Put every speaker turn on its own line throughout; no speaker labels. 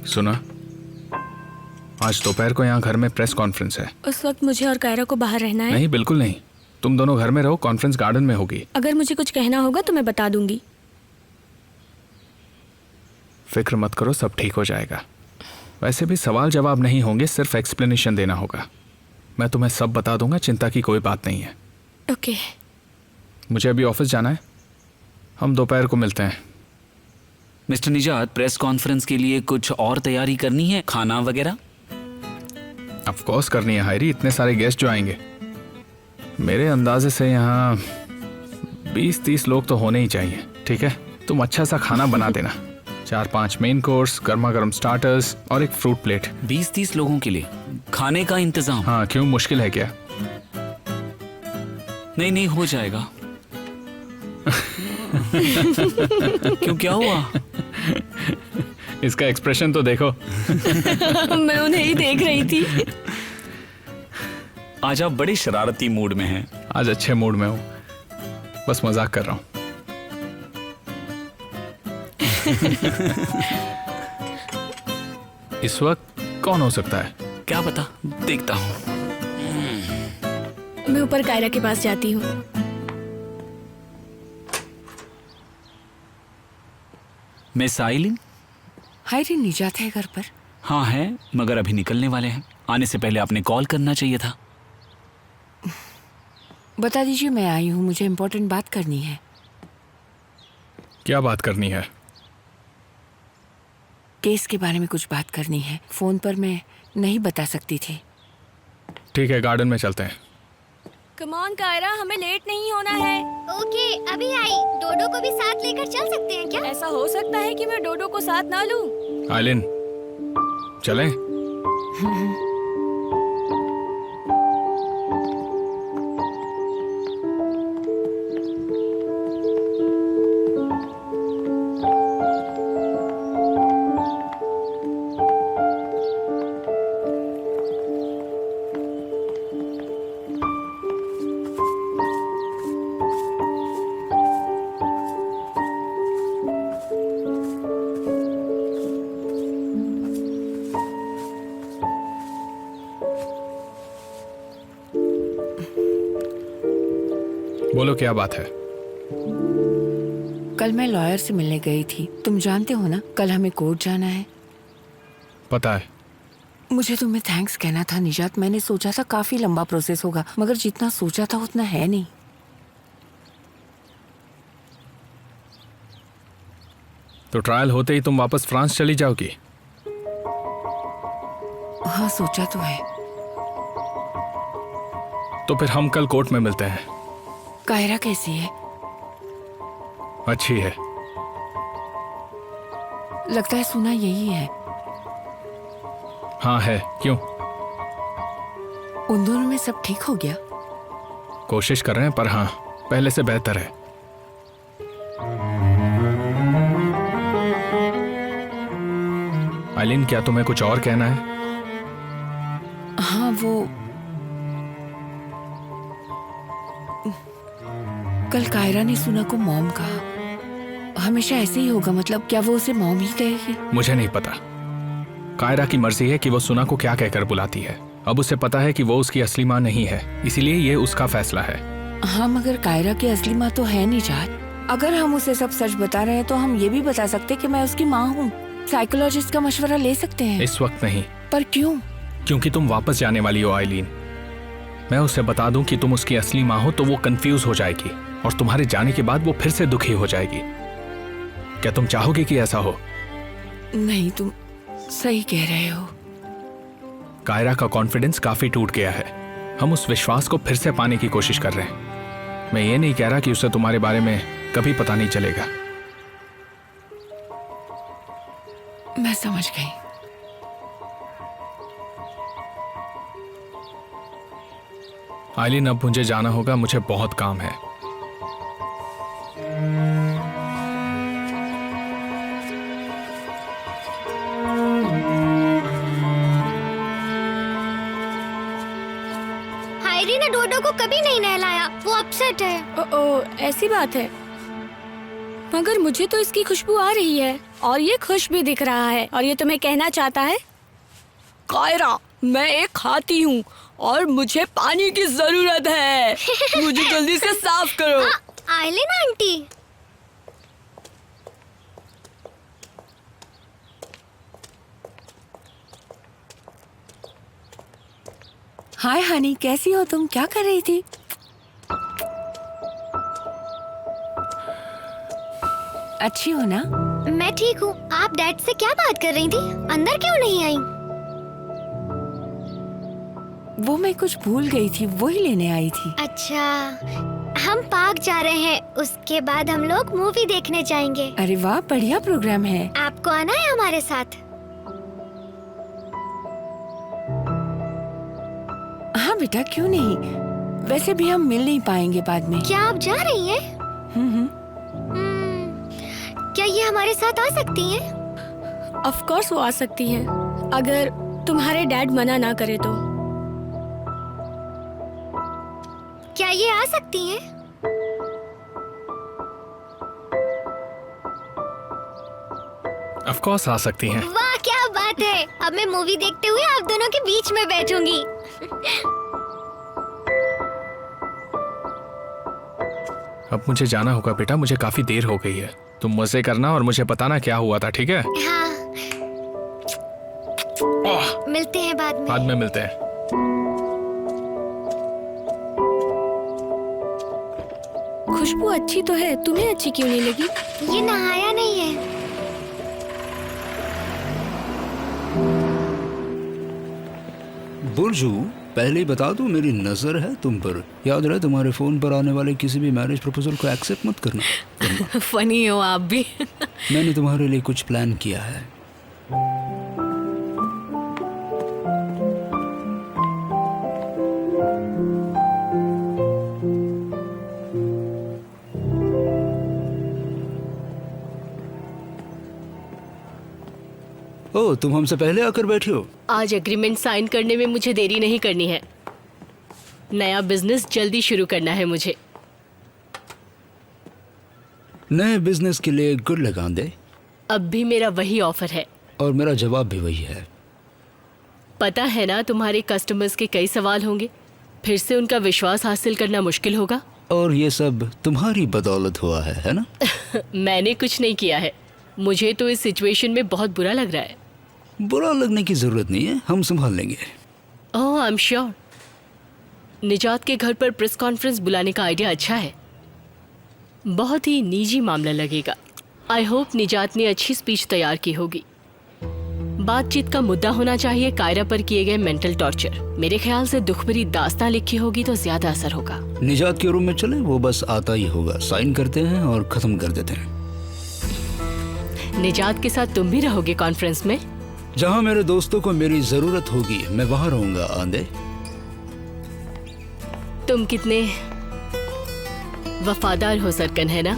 सुना, आज दोपहर को यहाँ घर में प्रेस कॉन्फ्रेंस है।
उस वक्त मुझे और कायरा को बाहर रहना है?
नहीं, बिल्कुल नहीं। तुम दोनों घर में रहो, कॉन्फ्रेंस गार्डन में होगी।
अगर मुझे कुछ कहना होगा तो मैं बता दूंगी।
फिक्र मत करो, सब ठीक हो जाएगा। वैसे भी सवाल जवाब नहीं होंगे, सिर्फ एक्सप्लेनेशन देना होगा। मैं तुम्हें सब बता दूंगा, चिंता की कोई बात नहीं है।
ओके।
मुझे अभी ऑफिस जाना है, हम दोपहर को मिलते हैं।
मिस्टर निजात, प्रेस कॉन्फ्रेंस के लिए कुछ और तैयारी करनी है, खाना वगैरह?
ऑफ कोर्स करनी है हायरी, इतने सारे गेस्ट जो आएंगे। मेरे अंदाजे से यहाँ 20-30 लोग तो होने ही चाहिए। ठीक है, तुम अच्छा सा खाना बना देना। 4-5 मेन कोर्स, गर्मा गर्म स्टार्टर्स और एक फ्रूट प्लेट।
20-30 लोगों के लिए खाने का इंतजाम?
हाँ, क्यों, मुश्किल है क्या?
नहीं नहीं, हो जाएगा। क्यों, क्या हुआ?
इसका एक्सप्रेशन तो देखो।
मैं उन्हें ही देख रही थी।
आज आप बड़े शरारती मूड में हैं।
आज अच्छे मूड में हूँ, बस मजाक कर रहा हूँ। इस वक्त कौन हो सकता है?
क्या पता, देखता हूँ।
मैं ऊपर कायरा के पास जाती हूँ।
मिस आइलिन?
हायरी निजात है घर पर?
हाँ है, मगर अभी निकलने वाले हैं। आने से पहले आपने कॉल करना चाहिए था।
बता दीजिए, मैं आई हूँ, मुझे इम्पोर्टेंट बात करनी है।
क्या बात करनी है?
केस के बारे में कुछ बात करनी है। फोन पर मैं नहीं बता सकती थी।
ठीक है, गार्डन में चलते हैं।
कम ऑन कायरा, हमें लेट नहीं होना है।
ओके, अभी आई। डोडो को भी साथ लेकर चल सकते हैं क्या?
ऐसा हो सकता है कि मैं डोडो को साथ ना लूं।
आइलिन, चलें? बोलो, क्या बात है?
कल मैं लॉयर से मिलने गई थी। तुम जानते हो ना, कल हमें कोर्ट जाना है।
पता है।
मुझे तुम्हें थैंक्स कहना था निजात। मैंने सोचा था काफी लंबा प्रोसेस होगा, मगर जितना सोचा था उतना है नहीं।
तो ट्रायल होते ही तुम वापस फ्रांस चली जाओगी?
हाँ, सोचा तो है।
तो फिर हम कल कोर्ट में मिलते हैं।
कायरा कैसी है?
अच्छी है।
लगता है सुना यही है।
हाँ है, क्यों?
उन दोनों में सब ठीक हो गया?
कोशिश कर रहे हैं, पर हाँ, पहले से बेहतर है। आइलिन, क्या तुम्हें कुछ और कहना है?
हाँ, वो कल कायरा ने सुना को मॉम कहा। हमेशा ऐसे ही होगा? मतलब क्या वो उसे मॉम ही कहेगी?
मुझे नहीं पता। कायरा की मर्जी है कि वो सुना को क्या कहकर बुलाती है। अब उसे पता है कि वो उसकी असली माँ नहीं है, इसीलिए ये उसका फैसला है।
हाँ, मगर कायरा की असली माँ तो है निजात। अगर हम उसे सब सच बता रहे हैं तो हम ये भी बता सकते कि मैं उसकी माँ हूँ। साइकोलॉजिस्ट का मशवरा ले सकते हैं।
इस वक्त नहीं।
पर क्यों?
क्योंकि तुम वापस जाने वाली हो आइलिन। मैं उसे बता दूं कि तुम उसकी असली माँ हो तो वो कंफ्यूज हो जाएगी, और तुम्हारे जाने के बाद वो फिर से दुखी हो जाएगी। क्या तुम चाहोगे कि ऐसा हो?
नहीं, तुम सही कह रहे हो।
कायरा का कॉन्फिडेंस काफी टूट गया है। हम उस विश्वास को फिर से पाने की कोशिश कर रहे हैं। मैं ये नहीं कह रहा कि उसे तुम्हारे बारे में कभी पता नहीं चलेगा।
मैं समझ गई।
आइलिन, अब मुझे जाना होगा, मुझे बहुत काम है।
हायरी ने डोडो को कभी नहीं नहलाया, वो अपसेट है।
ओ, ऐसी बात है। मगर मुझे तो इसकी खुशबू आ रही है और ये खुश भी दिख रहा है और ये तुम्हें कहना चाहता है। कायरा, मैं एक हाथी हूँ और मुझे पानी की जरूरत है। मुझे जल्दी से साफ करो।
आइलिन आंटी,
हाय हनी, कैसी हो तुम? क्या कर रही थी? अच्छी हो ना?
मैं ठीक हूँ। आप डैड से क्या बात कर रही थी? अंदर क्यों नहीं आई?
वो मैं कुछ भूल गई थी, वही लेने आई थी।
अच्छा, हम पार्क जा रहे हैं। उसके बाद हम लोग मूवी देखने जाएंगे।
अरे वाह, बढ़िया प्रोग्राम है।
आपको आना है हमारे साथ?
हाँ बेटा, क्यों नहीं। वैसे भी हम मिल नहीं पाएंगे बाद में।
क्या आप जा रही हैं?
हम्म।
क्या ये हमारे साथ आ सकती हैं?
ऑफ कोर्स वो आ सकती है, अगर तुम्हारे डैड मना ना करे तो।
क्या ये आ सकती हैं?
ऑफ कोर्स आ सकती हैं।
वाह, क्या बात है। अब मैं मूवी देखते हुए आप दोनों के बीच में बैठूंगी।
अब मुझे जाना होगा बेटा, मुझे काफी देर हो गई है। तुम मजे करना और मुझे बताना क्या हुआ था, ठीक है?
हाँ, मिलते हैं बाद में।
बाद में मिलते हैं।
खुशबू अच्छी तो है, तुम्हें अच्छी क्यों नहीं लगी?
ये नहाया नहीं है।
बुर्जू, पहले ही बता दूं, मेरी नजर है तुम पर। याद रहे, तुम्हारे फोन पर आने वाले किसी भी मैरिज प्रपोजल को एक्सेप्ट मत करना।
फनी हो आप भी।
मैंने तुम्हारे लिए कुछ प्लान किया है। ओ, तुम हमसे पहले आकर बैठे हो।
आज एग्रीमेंट साइन करने में मुझे देरी नहीं करनी है। नया बिजनेस जल्दी शुरू करना है मुझे।
नए बिजनेस के लिए गुड लगा दे।
अब भी मेरा वही ऑफर है।
और मेरा जवाब भी वही है।
पता है ना, तुम्हारे कस्टमर्स के कई सवाल होंगे। फिर से उनका विश्वास हासिल करना मुश्किल होगा।
और ये सब तुम्हारी बदौलत हुआ है ना?
मैंने कुछ नहीं किया है। मुझे तो इस सिचुएशन में बहुत बुरा लग रहा है।
बुरा लगने की जरूरत नहीं है, हम संभाल लेंगे।
ओह, आई एम श्योर। निजात के घर पर प्रेस कॉन्फ्रेंस बुलाने का आइडिया अच्छा है। बहुत ही निजी मामला लगेगा। आई होप निजात ने अच्छी स्पीच तैयार की होगी। बातचीत का मुद्दा होना चाहिए कायरा पर किए गए मेंटल टॉर्चर। मेरे ख्याल से दुख भरी दास्तां लिखी होगी तो ज्यादा असर होगा।
निजात के रूम में चले, वो बस आता ही होगा। साइन करते हैं और खत्म कर देते हैं।
निजात के साथ तुम भी रहोगे कॉन्फ्रेंस में?
जहाँ मेरे दोस्तों को मेरी जरूरत होगी मैं वहाँ रहूंगा। आंदे,
तुम कितने वफादार हो सरकन, है ना?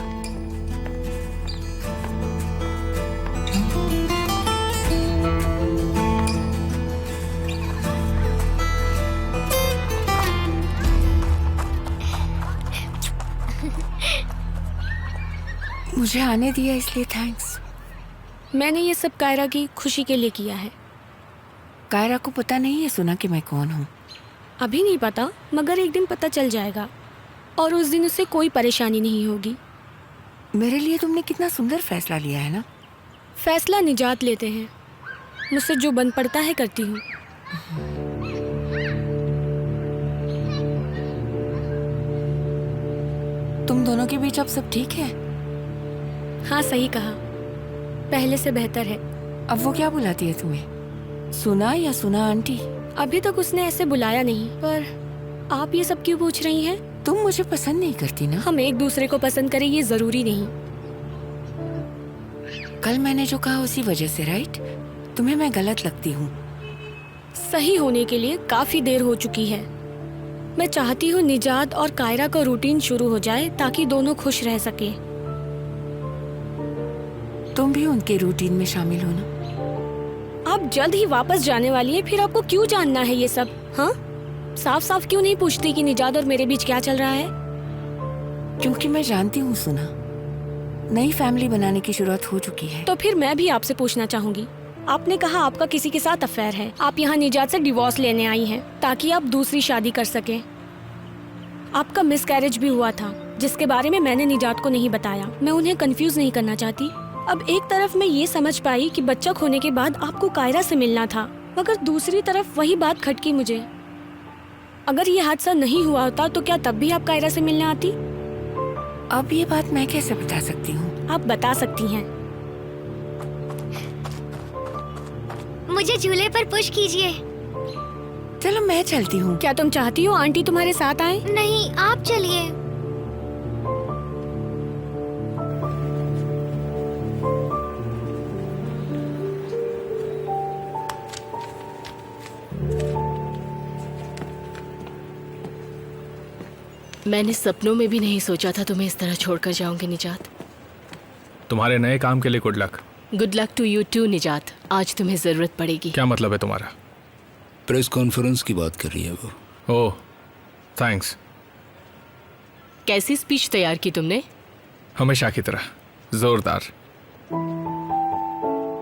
मुझे आने दिया इसलिए थैंक्स।
मैंने ये सब कायरा की खुशी के लिए किया है।
कायरा को पता नहीं है सुना कि मैं कौन हूँ?
अभी नहीं पता, मगर एक दिन पता चल जाएगा और उस दिन उसे कोई परेशानी नहीं होगी।
मेरे लिए तुमने कितना सुंदर फैसला लिया है ना।
फैसला निजात लेते हैं, मुझसे जो बन पड़ता है करती हूँ।
तुम दोनों के बीच अब सब ठीक है?
हाँ, सही कहा, पहले से बेहतर है।
अब वो क्या बुलाती है तुम्हें? सुना या सुना आंटी?
अभी तक उसने ऐसे बुलाया नहीं, पर आप ये सब क्यों पूछ रही हैं?
तुम मुझे पसंद नहीं करती ना।
हम एक दूसरे को पसंद करें ये जरूरी नहीं।
कल मैंने जो कहा उसी वजह से, राइट? तुम्हें मैं गलत लगती हूँ?
सही होने के लिए काफी देर हो चुकी है। मैं चाहती हूँ निजात और कायरा का रूटीन शुरू हो जाए ताकि दोनों खुश रह सके।
तुम भी उनके रूटीन में शामिल हो ना।
आप जल्द ही वापस जाने वाली है, फिर आपको क्यों जानना है ये सब? हाँ, साफ साफ क्यों नहीं पूछती कि निजात और मेरे बीच क्या चल रहा है?
क्योंकि मैं जानती हूँ सुना, नई फैमिली बनाने की शुरुआत हो चुकी है।
तो फिर मैं भी आपसे पूछना चाहूंगी, आपने कहा आपका किसी के साथ अफेयर है, आप यहाँ निजात से डिवोर्स लेने आई हैं ताकि आप दूसरी शादी कर सकें। आपका मिसकैरेज भी हुआ था जिसके बारे में मैंने निजात को नहीं बताया। मैं उन्हें कंफ्यूज नहीं करना चाहती। अब एक तरफ मैं ये समझ पाई कि बच्चा खोने के बाद आपको कायरा से मिलना था, मगर दूसरी तरफ वही बात खटकी मुझे। अगर ये हादसा नहीं हुआ होता तो क्या तब भी आप कायरा से मिलने आती?
अब ये बात मैं कैसे बता सकती हूँ?
आप बता सकती हैं।
मुझे झूले पर पुश कीजिए।
चलो मैं चलती हूँ।
क्या तुम चाहती हो आंटी तुम्हारे साथ आए?
नहीं, आप चलिए।
मैंने सपनों में भी नहीं सोचा था तुम्हें इस तरह छोड़कर जाऊंगी निजात।
तुम्हारे नए काम के लिए good luck.
Good luck to you too Nijat. आज तुम्हें जरूरत पड़ेगी।
क्या मतलब है तुम्हारा?
प्रेस कॉन्फ्रेंस की बात कर रही है वो।
ओह थैंक्स।
कैसी स्पीच तैयार की तुमने?
हमेशा की तरह जोरदार।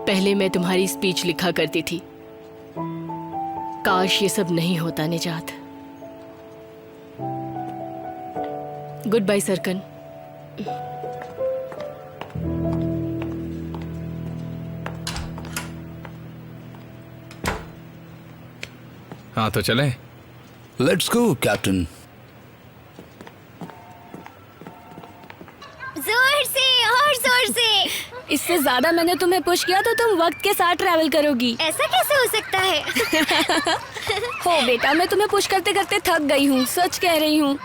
पहले मैं तुम्हारी स्पीच लिखा करती थी। काश ये सब नहीं होता निजात। Goodbye Serkan.
हाँ तो चलें।
Let's go captain.
जोर से और जोर से।
इससे ज्यादा मैंने तुम्हें पुश किया तो तुम वक्त के साथ ट्रैवल करोगी।
ऐसा कैसे हो सकता है?
हो बेटा, मैं तुम्हें पुश करते करते थक गई हूँ, सच कह रही हूँ।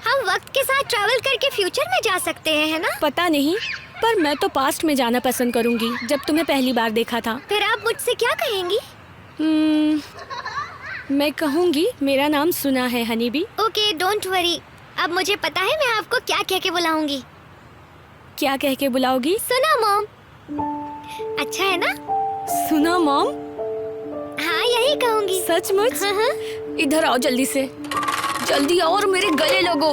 हम वक्त के साथ ट्रैवल करके फ्यूचर में जा सकते हैं, है ना?
पता नहीं, पर मैं तो पास्ट में जाना पसंद करूंगी, जब तुम्हें पहली बार देखा था।
फिर आप मुझसे क्या कहेंगी?
मैं कहूंगी मेरा नाम सुना है हनीबी।
Okay, don't worry. अब मुझे पता है मैं आपको क्या कह के बुलाऊंगी।
क्या कह के बुलाओगी?
सुना मॉम। अच्छा है ना?
सुना मॉम?
हाँ, यही कहूंगी।
सचमुच?
हाँ हाँ।
इधर आओ जल्दी से, जल्दी आओ और मेरे गले लगो।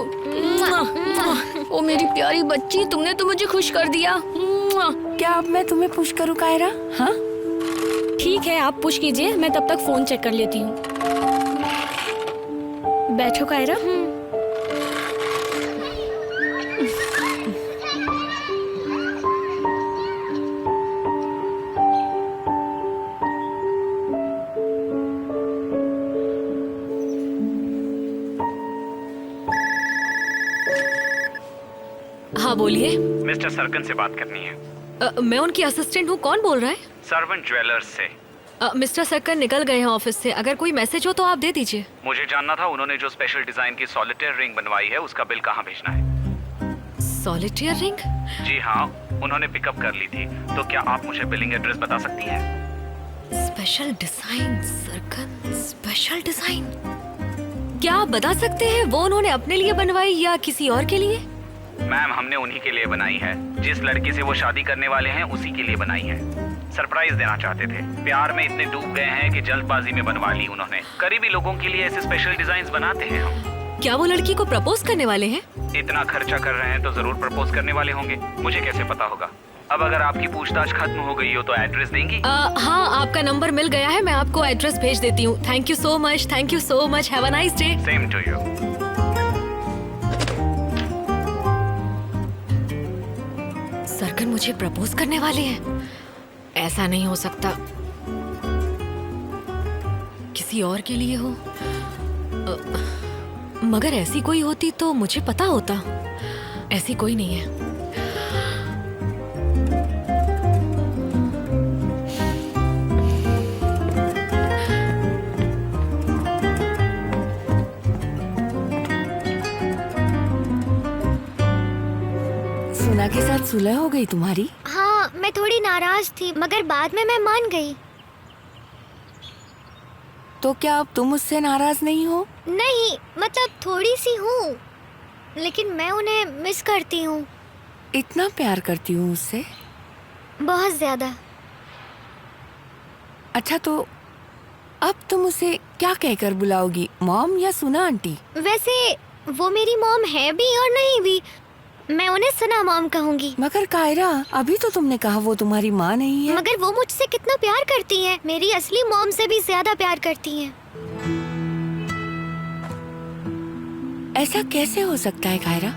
ओ मेरी प्यारी बच्ची, तुमने तो मुझे खुश कर दिया।
क्या अब मैं तुम्हें पुश करूँ कायरा? हाँ
ठीक है, आप पुश कीजिए, मैं तब तक फोन चेक कर लेती हूँ। बैठो कायरा।
हाँ बोलिए।
मिस्टर सरकन से बात करनी है।
मैं उनकी असिस्टेंट हूँ। कौन बोल रहा है?
सर्वेंट ज्वेलर्स से।
मिस्टर सरकन निकल गए हैं ऑफिस से। अगर कोई मैसेज हो तो आप दे दीजिए।
मुझे जानना था उन्होंने जो स्पेशल डिजाइन की सॉलिटेयर रिंग बनवाई है उसका बिल कहाँ भेजना है।
Solitaire ring?
जी हाँ, उन्होंने पिकअप कर ली थी। तो क्या आप मुझे बिलिंग एड्रेस बता सकती हैं?
Special design Serkan, special design. क्या आप बता सकते हैं वो उन्होंने अपने लिए बनवाई या किसी और के लिए?
मैम, हमने उन्हीं के लिए बनाई है। जिस लड़की से वो शादी करने वाले हैं उसी के लिए बनाई है। सरप्राइज देना चाहते थे। प्यार में इतने डूब गए हैं कि जल्दबाजी में बनवा ली उन्होंने। करीबी लोगों के लिए ऐसे स्पेशल डिजाइन बनाते हैं हम।
क्या वो लड़की को प्रपोज करने वाले हैं?
इतना खर्चा कर रहे हैं तो जरूर प्रपोज करने वाले होंगे। मुझे कैसे पता होगा? अब अगर आपकी पूछताछ खत्म हो गई हो तो एड्रेस देंगी?
हाँ, आपका नंबर मिल गया है। मैं आपको एड्रेस भेज देती हूँ। Thank you so much. Thank you so much. Have a nice day.
Same to you.
Serkan मुझे प्रपोज करने वाले हैं? ऐसा नहीं हो सकता। किसी और के लिए हो। मगर ऐसी कोई होती तो मुझे पता होता। ऐसी कोई नहीं है।
सुना के साथ सुलह हो गई तुम्हारी?
हाँ, मैं थोड़ी नाराज थी मगर बाद में मैं मान गई।
तो क्या अब तुम उससे नाराज नहीं हो?
नहीं, मतलब थोड़ी सी हूँ, लेकिन मैं उन्हें मिस करती हूँ।
इतना प्यार करती हूँ उससे?
बहुत ज्यादा।
अच्छा, तो अब तुम उसे क्या कहकर बुलाओगी, मॉम या सुना आंटी?
वैसे वो मेरी मॉम है भी और नहीं भी, मैं उन्हें सना मॉम कहूँगी।
मगर कायरा, अभी तो तुमने कहा वो तुम्हारी माँ नहीं है।
मगर वो मुझसे कितना प्यार करती है, मेरी असली मॉम से भी ज्यादा प्यार करती है।
ऐसा कैसे हो सकता है कायरा?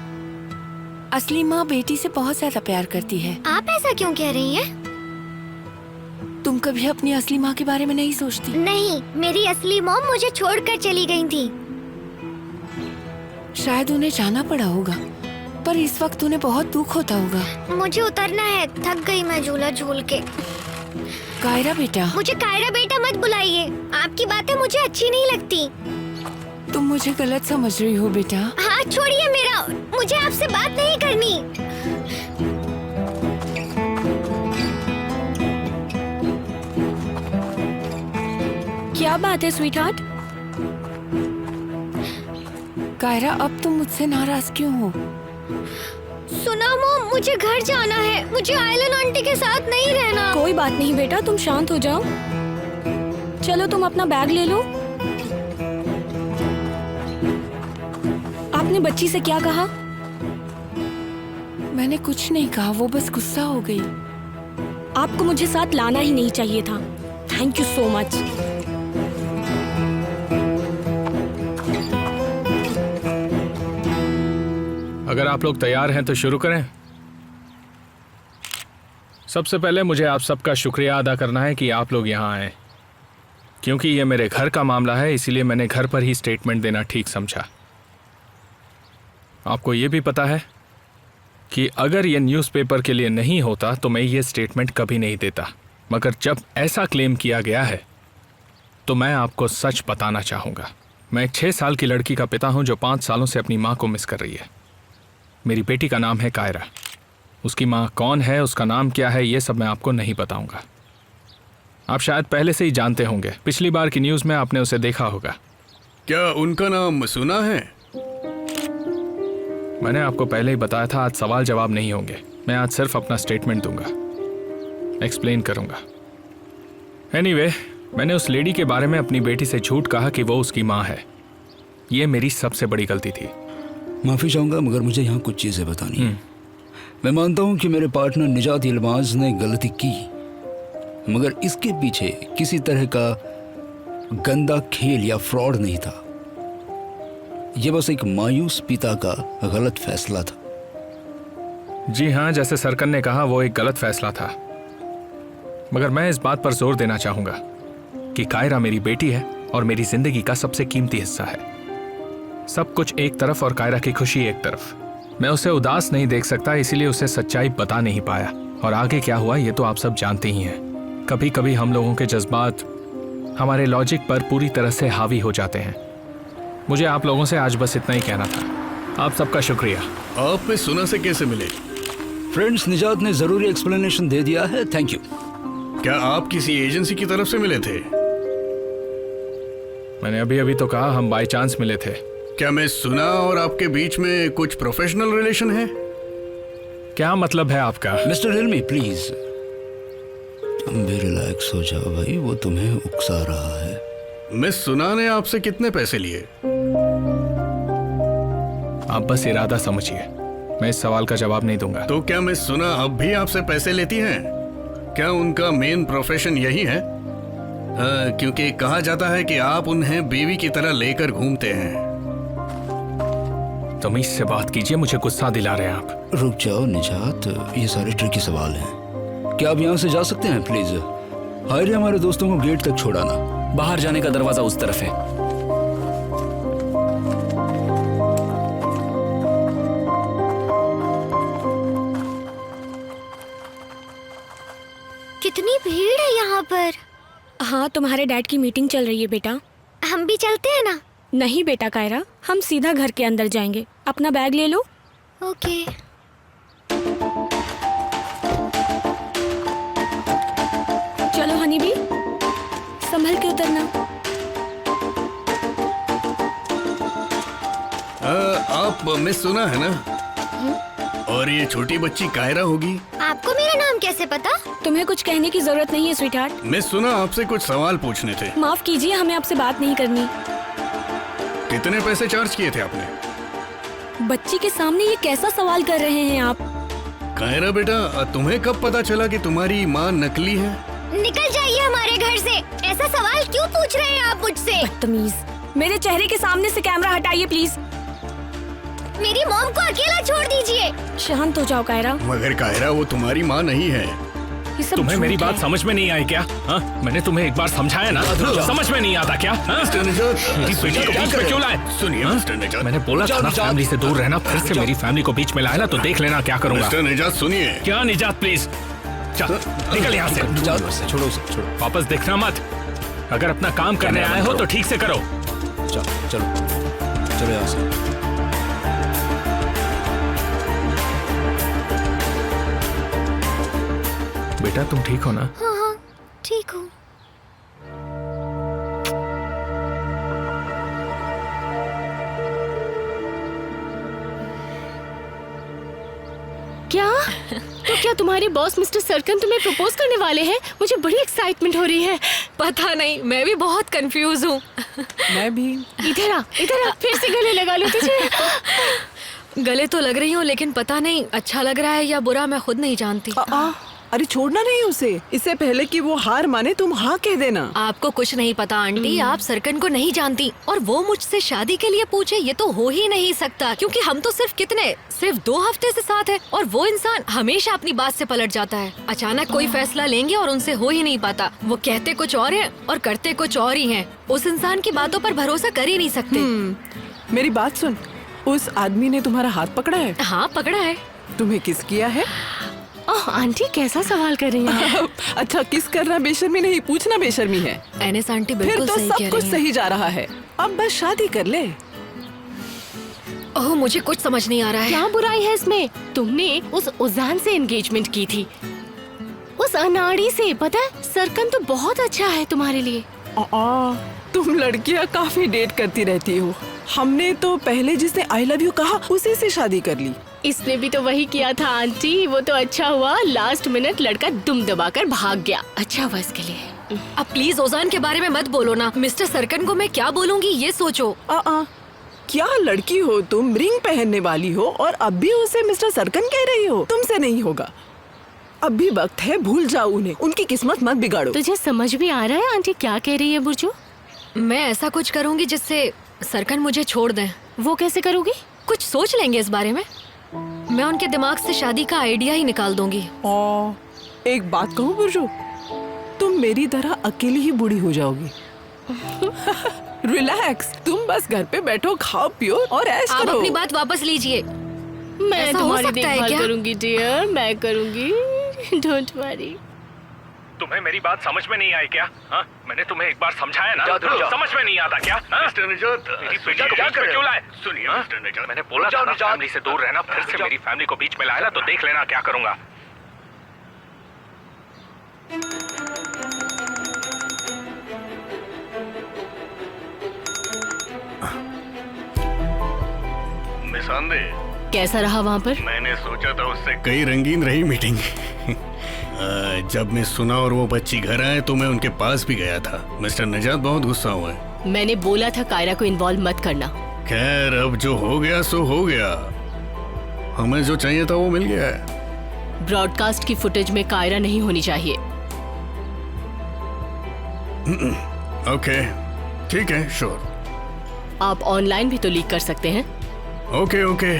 असली माँ बेटी से बहुत ज्यादा प्यार करती है।
आप ऐसा क्यों कह रही हैं?
तुम कभी अपनी असली माँ के बारे में नहीं सोचती?
नहीं, मेरी असली मॉम मुझे छोड़कर चली गई थी।
शायद उन्हें जाना पड़ा होगा, पर इस वक्त उन्हें बहुत दुख होता होगा।
मुझे उतरना है, थक गई मैं झूला झूल के।
कायरा बेटा।
मुझे कायरा बेटा मत बुलाइए, आपकी बातें मुझे अच्छी नहीं लगती।
तुम मुझे गलत समझ रही हो बेटा।
हाँ छोड़िए मेरा, मुझे आपसे बात नहीं करनी।
क्या बात है स्वीटहार्ट?
कायरा, अब तुम मुझसे नाराज क्यों हो?
सुना मॉम, मुझे घर जाना है, मुझे आयलन आंटी के साथ नहीं रहना।
कोई बात नहीं बेटा, तुम शांत हो जाओ। चलो तुम अपना बैग ले लो। आपने बच्ची से क्या कहा?
मैंने कुछ नहीं कहा, वो बस गुस्सा हो गई।
आपको मुझे साथ लाना ही नहीं चाहिए था। Thank you so much.
अगर आप लोग तैयार हैं तो शुरू करें। सबसे पहले मुझे आप सबका शुक्रिया अदा करना है कि आप लोग यहाँ आए। क्योंकि ये मेरे घर का मामला है, इसीलिए मैंने घर पर ही स्टेटमेंट देना ठीक समझा। आपको ये भी पता है कि अगर ये न्यूज़पेपर के लिए नहीं होता तो मैं ये स्टेटमेंट कभी नहीं देता। मगर जब ऐसा क्लेम किया गया है तो मैं आपको सच बताना चाहूँगा। मैं एक 6 साल की लड़की का पिता हूँ जो 5 सालों से अपनी माँ को मिस कर रही है। मेरी बेटी का नाम है कायरा। उसकी माँ कौन है, उसका नाम क्या है, ये सब मैं आपको नहीं बताऊँगा। आप शायद पहले से ही जानते होंगे, पिछली बार की न्यूज़ में आपने उसे देखा होगा।
क्या उनका नाम सुना है?
मैंने आपको पहले ही बताया था, आज सवाल जवाब नहीं होंगे। मैं आज सिर्फ अपना स्टेटमेंट दूंगा, एक्सप्लेन करूंगा। एनीवे, मैंने उस लेडी के बारे में अपनी बेटी से झूठ कहा कि वो उसकी माँ है। ये मेरी सबसे बड़ी गलती थी।
माफ़ी चाहूँगा, मगर मुझे यहाँ कुछ चीज़ें बतानी है। मैं मानता हूँ कि मेरे पार्टनर निजात यिल्माज ने गलती की, मगर इसके पीछे किसी तरह का गंदा खेल या फ्रॉड नहीं था। यह बस एक मायूस पिता का गलत फैसला था।
जी हाँ, जैसे सरकन ने कहा, वो एक गलत फैसला था। मगर मैं इस बात पर जोर देना चाहूंगा कि कायरा मेरी बेटी है और मेरी जिंदगी का सबसे कीमती हिस्सा है। सब कुछ एक तरफ और कायरा की खुशी एक तरफ। मैं उसे उदास नहीं देख सकता, इसीलिए उसे सच्चाई बता नहीं पाया। और आगे क्या हुआ ये तो आप सब जानते ही हैं। कभी कभी हम लोगों के जज्बात हमारे लॉजिक पर पूरी तरह से हावी हो जाते हैं। मुझे आप लोगों से आज बस इतना ही कहना था। आप सबका शुक्रिया।
आप में सुना से कैसे मिले? फ्रेंड्स, निजात ने जरूरी एक्सप्लेनेशन दे दिया है, थैंक यू। क्या आप किसी एजेंसी की तरफ से मिले थे?
मैंने अभी अभी तो कहा, हम बाय चांस मिले थे।
क्या मैं सुना और आपके बीच में कुछ प्रोफेशनल रिलेशन है?
क्या मतलब है आपका?
मिस्टर हिल्मी, प्लीज भी रिलैक्स हो जाओ भाई, वो तुम्हें उकसा रहा है। मिस सुना ने आपसे कितने पैसे लिए?
आप बस इरादा समझिए, मैं इस सवाल का जवाब नहीं दूंगा।
तो क्या मिस सुना अब भी आपसे पैसे लेती हैं? क्या उनका मेन प्रोफेशन यही है? क्योंकि कहा जाता है कि आप उन्हें बीवी की तरह लेकर घूमते हैं।
तमीज से बात कीजिए, मुझे गुस्सा दिला रहे हैं आप।
रुक जाओ निजात, ये सारे ट्रिकी सवाल हैं। क्या आप यहाँ से जा सकते हैं प्लीज? हायरे हमारे दोस्तों को गेट तक छोड़ाना।
बाहर जाने का दरवाजा उस तरफ है।
कितनी भीड़ है यहाँ पर।
हाँ, तुम्हारे डैड की मीटिंग चल रही है बेटा।
हम भी चलते हैं ना?
नहीं बेटा कायरा, हम सीधा घर के अंदर जाएंगे। अपना बैग ले लो।
ओके।
चलो हनी भी, संभल के उतरना।
आप मिस सुना है ना? और ये छोटी बच्ची कायरा होगी।
आपको मेरा नाम कैसे पता?
तुम्हें कुछ कहने की जरूरत नहीं है स्वीटहार्ट।
मिस सुना, आपसे कुछ सवाल पूछने थे।
माफ कीजिए, हमें आपसे बात नहीं करनी।
कितने पैसे चार्ज किए थे आपने?
बच्ची के सामने ये कैसा सवाल कर रहे हैं आप?
कायरा बेटा, तुम्हें कब पता चला कि तुम्हारी माँ नकली है?
निकल जाइए हमारे घर से। ऐसा सवाल क्यों पूछ रहे हैं आप मुझसे?
बदतमीज। मेरे चेहरे के सामने से कैमरा हटाइए प्लीज।
मेरी मॉम को अकेला छोड़ दीजिए।
शांत हो जाओ कायरा।
मगर कायरा, वो तुम्हारी माँ नहीं है।
ये सब
तुम्हें
झूठ
मेरी बात
है।
समझ में नहीं आई क्या? हाँ, मैंने तुम्हें एक बार समझाया ना, समझ में नहीं आता क्या? हाँ?
मिस्टर निजात,
मेरी बेटी को बीच में क्यों लाए?
सुनिए
हाँ?
मिस्टर निजात,
मैंने बोला था ना फैमिली से दूर रहना, फिर से मेरी फैमिली को बीच में लाया ना तो देख लेना क्या करूंगा।
मिस्टर निजात सुनिए।
क्या निजात? प्लीज चल निकल यहाँ से।
छोड़ो उसे, छोड़ो।
वापस देखना मत। अगर अपना काम करने आए हो तो ठीक से करो।
चलो चलो चलो यहाँ से।
बेटा तुम ठीक हो ना?
हाँ हाँ ठीक हूँ।
क्या? तो क्या तुम्हारे बॉस मिस्टर सरकन तुम्हें प्रपोज करने वाले हैं? मुझे बड़ी एक्साइटमेंट हो रही है।
पता नहीं, मैं भी बहुत कंफ्यूज हूँ।
मैं भी।
इधर आ, फिर से गले लगा लो तुझे।
गले तो लग रही हूँ, लेकिन पता नहीं अच्छा लग रहा है या बुरा, मैं खुद नहीं जानती।
अरे छोड़ना नहीं उसे। इससे पहले कि वो हार माने तुम हाँ कह देना।
आपको कुछ नहीं पता आंटी, आप सरकन को नहीं जानती और वो मुझसे शादी के लिए पूछे, ये तो हो ही नहीं सकता, क्योंकि हम तो सिर्फ 2 हफ्ते से साथ है और वो इंसान हमेशा अपनी बात से पलट जाता है। अचानक कोई फैसला लेंगे और उनसे हो ही नहीं पाता। वो कहते कुछ और है और करते कुछ और ही है। उस इंसान की बातों पर भरोसा कर ही नहीं सकते।
मेरी बात सुन, उस आदमी ने तुम्हारा हाथ पकड़ा है?
हाँ पकड़ा है।
तुम्हें किस किया है?
ओह आंटी कैसा सवाल कर रही हैं?
अच्छा, किस करना बेशर्मी नहीं, पूछना बेशर्मी है।
एनएस आंटी
फिर
बिल्कुल
तो
सही
सब
कह
कुछ
रही हैं।
सही जा रहा है। अब बस शादी कर ले।
ओह मुझे कुछ समझ नहीं आ रहा है।
क्या बुराई है इसमें? तुमने उस उजान से एंगेजमेंट की थी, उस अनाड़ी से। पता है सरकन तो बहुत अच्छा है तुम्हारे लिए।
तुम लड़कियां काफी डेट करती रहती हो। हमने तो पहले जिसने आई लव यू कहा उसी से शादी कर ली।
इसने भी तो वही किया था आंटी। वो तो अच्छा हुआ लास्ट मिनट लड़का दुम दबाकर भाग गया। अच्छा हुआ इसके लिए।
अब प्लीज ओजान के बारे में मत बोलो ना। मिस्टर सरकन को मैं क्या बोलूंगी ये सोचो।
क्या लड़की हो तुम, रिंग पहनने वाली हो और अब भी उसे मिस्टर सरकन कह रही हो? तुमसे नहीं होगा। अब भी वक्त है, भूल जाओ उन्हें। उनकी किस्मत मत बिगाड़ो।
तुझे समझ भी आ रहा है आंटी क्या कह रही है बुर्जू?
मैं ऐसा कुछ करूंगी जिससे सरकन मुझे छोड़ दें।
वो कैसे करोगी?
कुछ सोच लेंगे इस बारे में। मैं उनके दिमाग से शादी का आइडिया ही निकाल दूंगी।
एक बात कहूँ बुर्जू, तुम मेरी तरह अकेली ही बूढ़ी हो जाओगी। रिलैक्स, तुम बस घर पे बैठो, खाओ पियो और ऐश
आप
करो।
अपनी बात वापस लीजिए।
मैं
ऐसा हो
तुम्हारी
सकता है
देखभाल
क्या?
करूंगी डियर, मैं करूंगी। Don't worry.
तुम्हें मेरी बात समझ में नहीं आई क्या? हाँ? मैंने तुम्हें एक बार समझाया ना, समझ में नहीं आता क्या? हाँ?
मिस्टर निजात,
मेरी बेटी को बीच में क्यों लाए?
सुनिए
हाँ?
मिस्टर निजात,
मैंने बोला था ना फैमिली से दूर रहना, फिर से मेरी फैमिली को बीच में लाया ना तो देख लेना क्या करूंगा।
निशानदेह,
कैसा रहा वहाँ पर?
मैंने सोचा था उससे कई रंगीन रही मीटिंग। जब मैं सुना और वो बच्ची घर आए तो मैं उनके पास भी गया था। मिस्टर निजात बहुत गुस्सा हुआ है।
मैंने बोला था कायरा को इन्वॉल्व मत करना।
खैर, अब जो हो गया सो हो गया। हमें जो चाहिए था वो मिल गया है।
ब्रॉडकास्ट की फुटेज में कायरा नहीं होनी चाहिए।
ओके, ठीक है, श्योर।
आप ऑनलाइन भी तो लीक कर सकते हैं।
ओके ओके,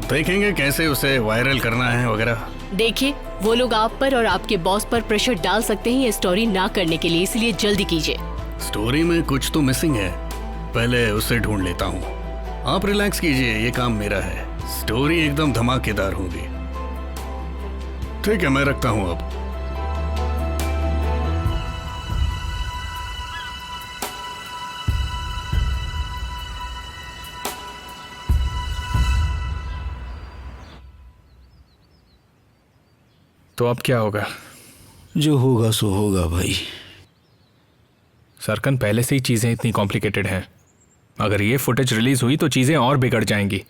देखेंगे कैसे उसे वायरल करना है वगैरह।
देखिए, वो लोग आप पर और आपके बॉस पर प्रेशर डाल सकते हैं ये स्टोरी ना करने के लिए, इसलिए जल्दी कीजिए।
स्टोरी में कुछ तो मिसिंग है, पहले उसे ढूंढ लेता हूँ। आप रिलैक्स कीजिए, ये काम मेरा है। स्टोरी एकदम धमाकेदार होगी। ठीक है, मैं रखता हूँ अब।
तो अब क्या होगा?
जो होगा सो होगा भाई।
सरकन, पहले से ही चीजें इतनी कॉम्प्लिकेटेड हैं। अगर ये फुटेज रिलीज हुई तो चीजें और बिगड़ जाएंगी।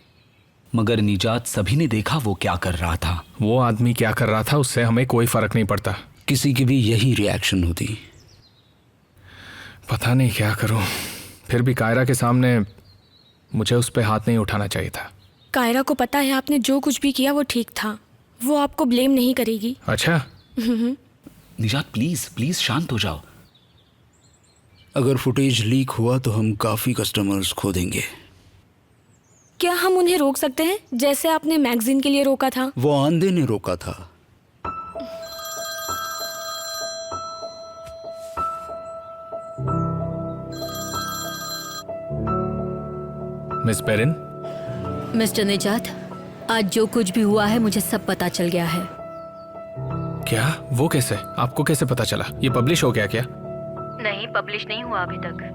मगर निजात, सभी ने देखा वो क्या कर रहा था।
वो आदमी क्या कर रहा था उससे हमें कोई फर्क नहीं पड़ता।
किसी की भी यही रिएक्शन होती।
पता नहीं क्या करूं। फिर भी कायरा के सामने मुझे उस पर हाथ नहीं उठाना चाहिए था।
कायरा को पता है आपने जो कुछ भी किया वो ठीक था। वो आपको ब्लेम नहीं करेगी।
अच्छा,
निजात प्लीज प्लीज शांत हो जाओ।
अगर फुटेज लीक हुआ तो हम काफी कस्टमर्स खो देंगे।
क्या हम उन्हें रोक सकते हैं जैसे आपने मैगजीन के लिए रोका था?
वो आंधे ने रोका था।
मिस बेरिन,
मिस्टर निजात, आज जो कुछ भी हुआ है मुझे सब पता चल गया है।
क्या? वो कैसे? आपको कैसे पता चला? ये पब्लिश हो गया क्या?
नहीं, पब्लिश नहीं हुआ अभी तक।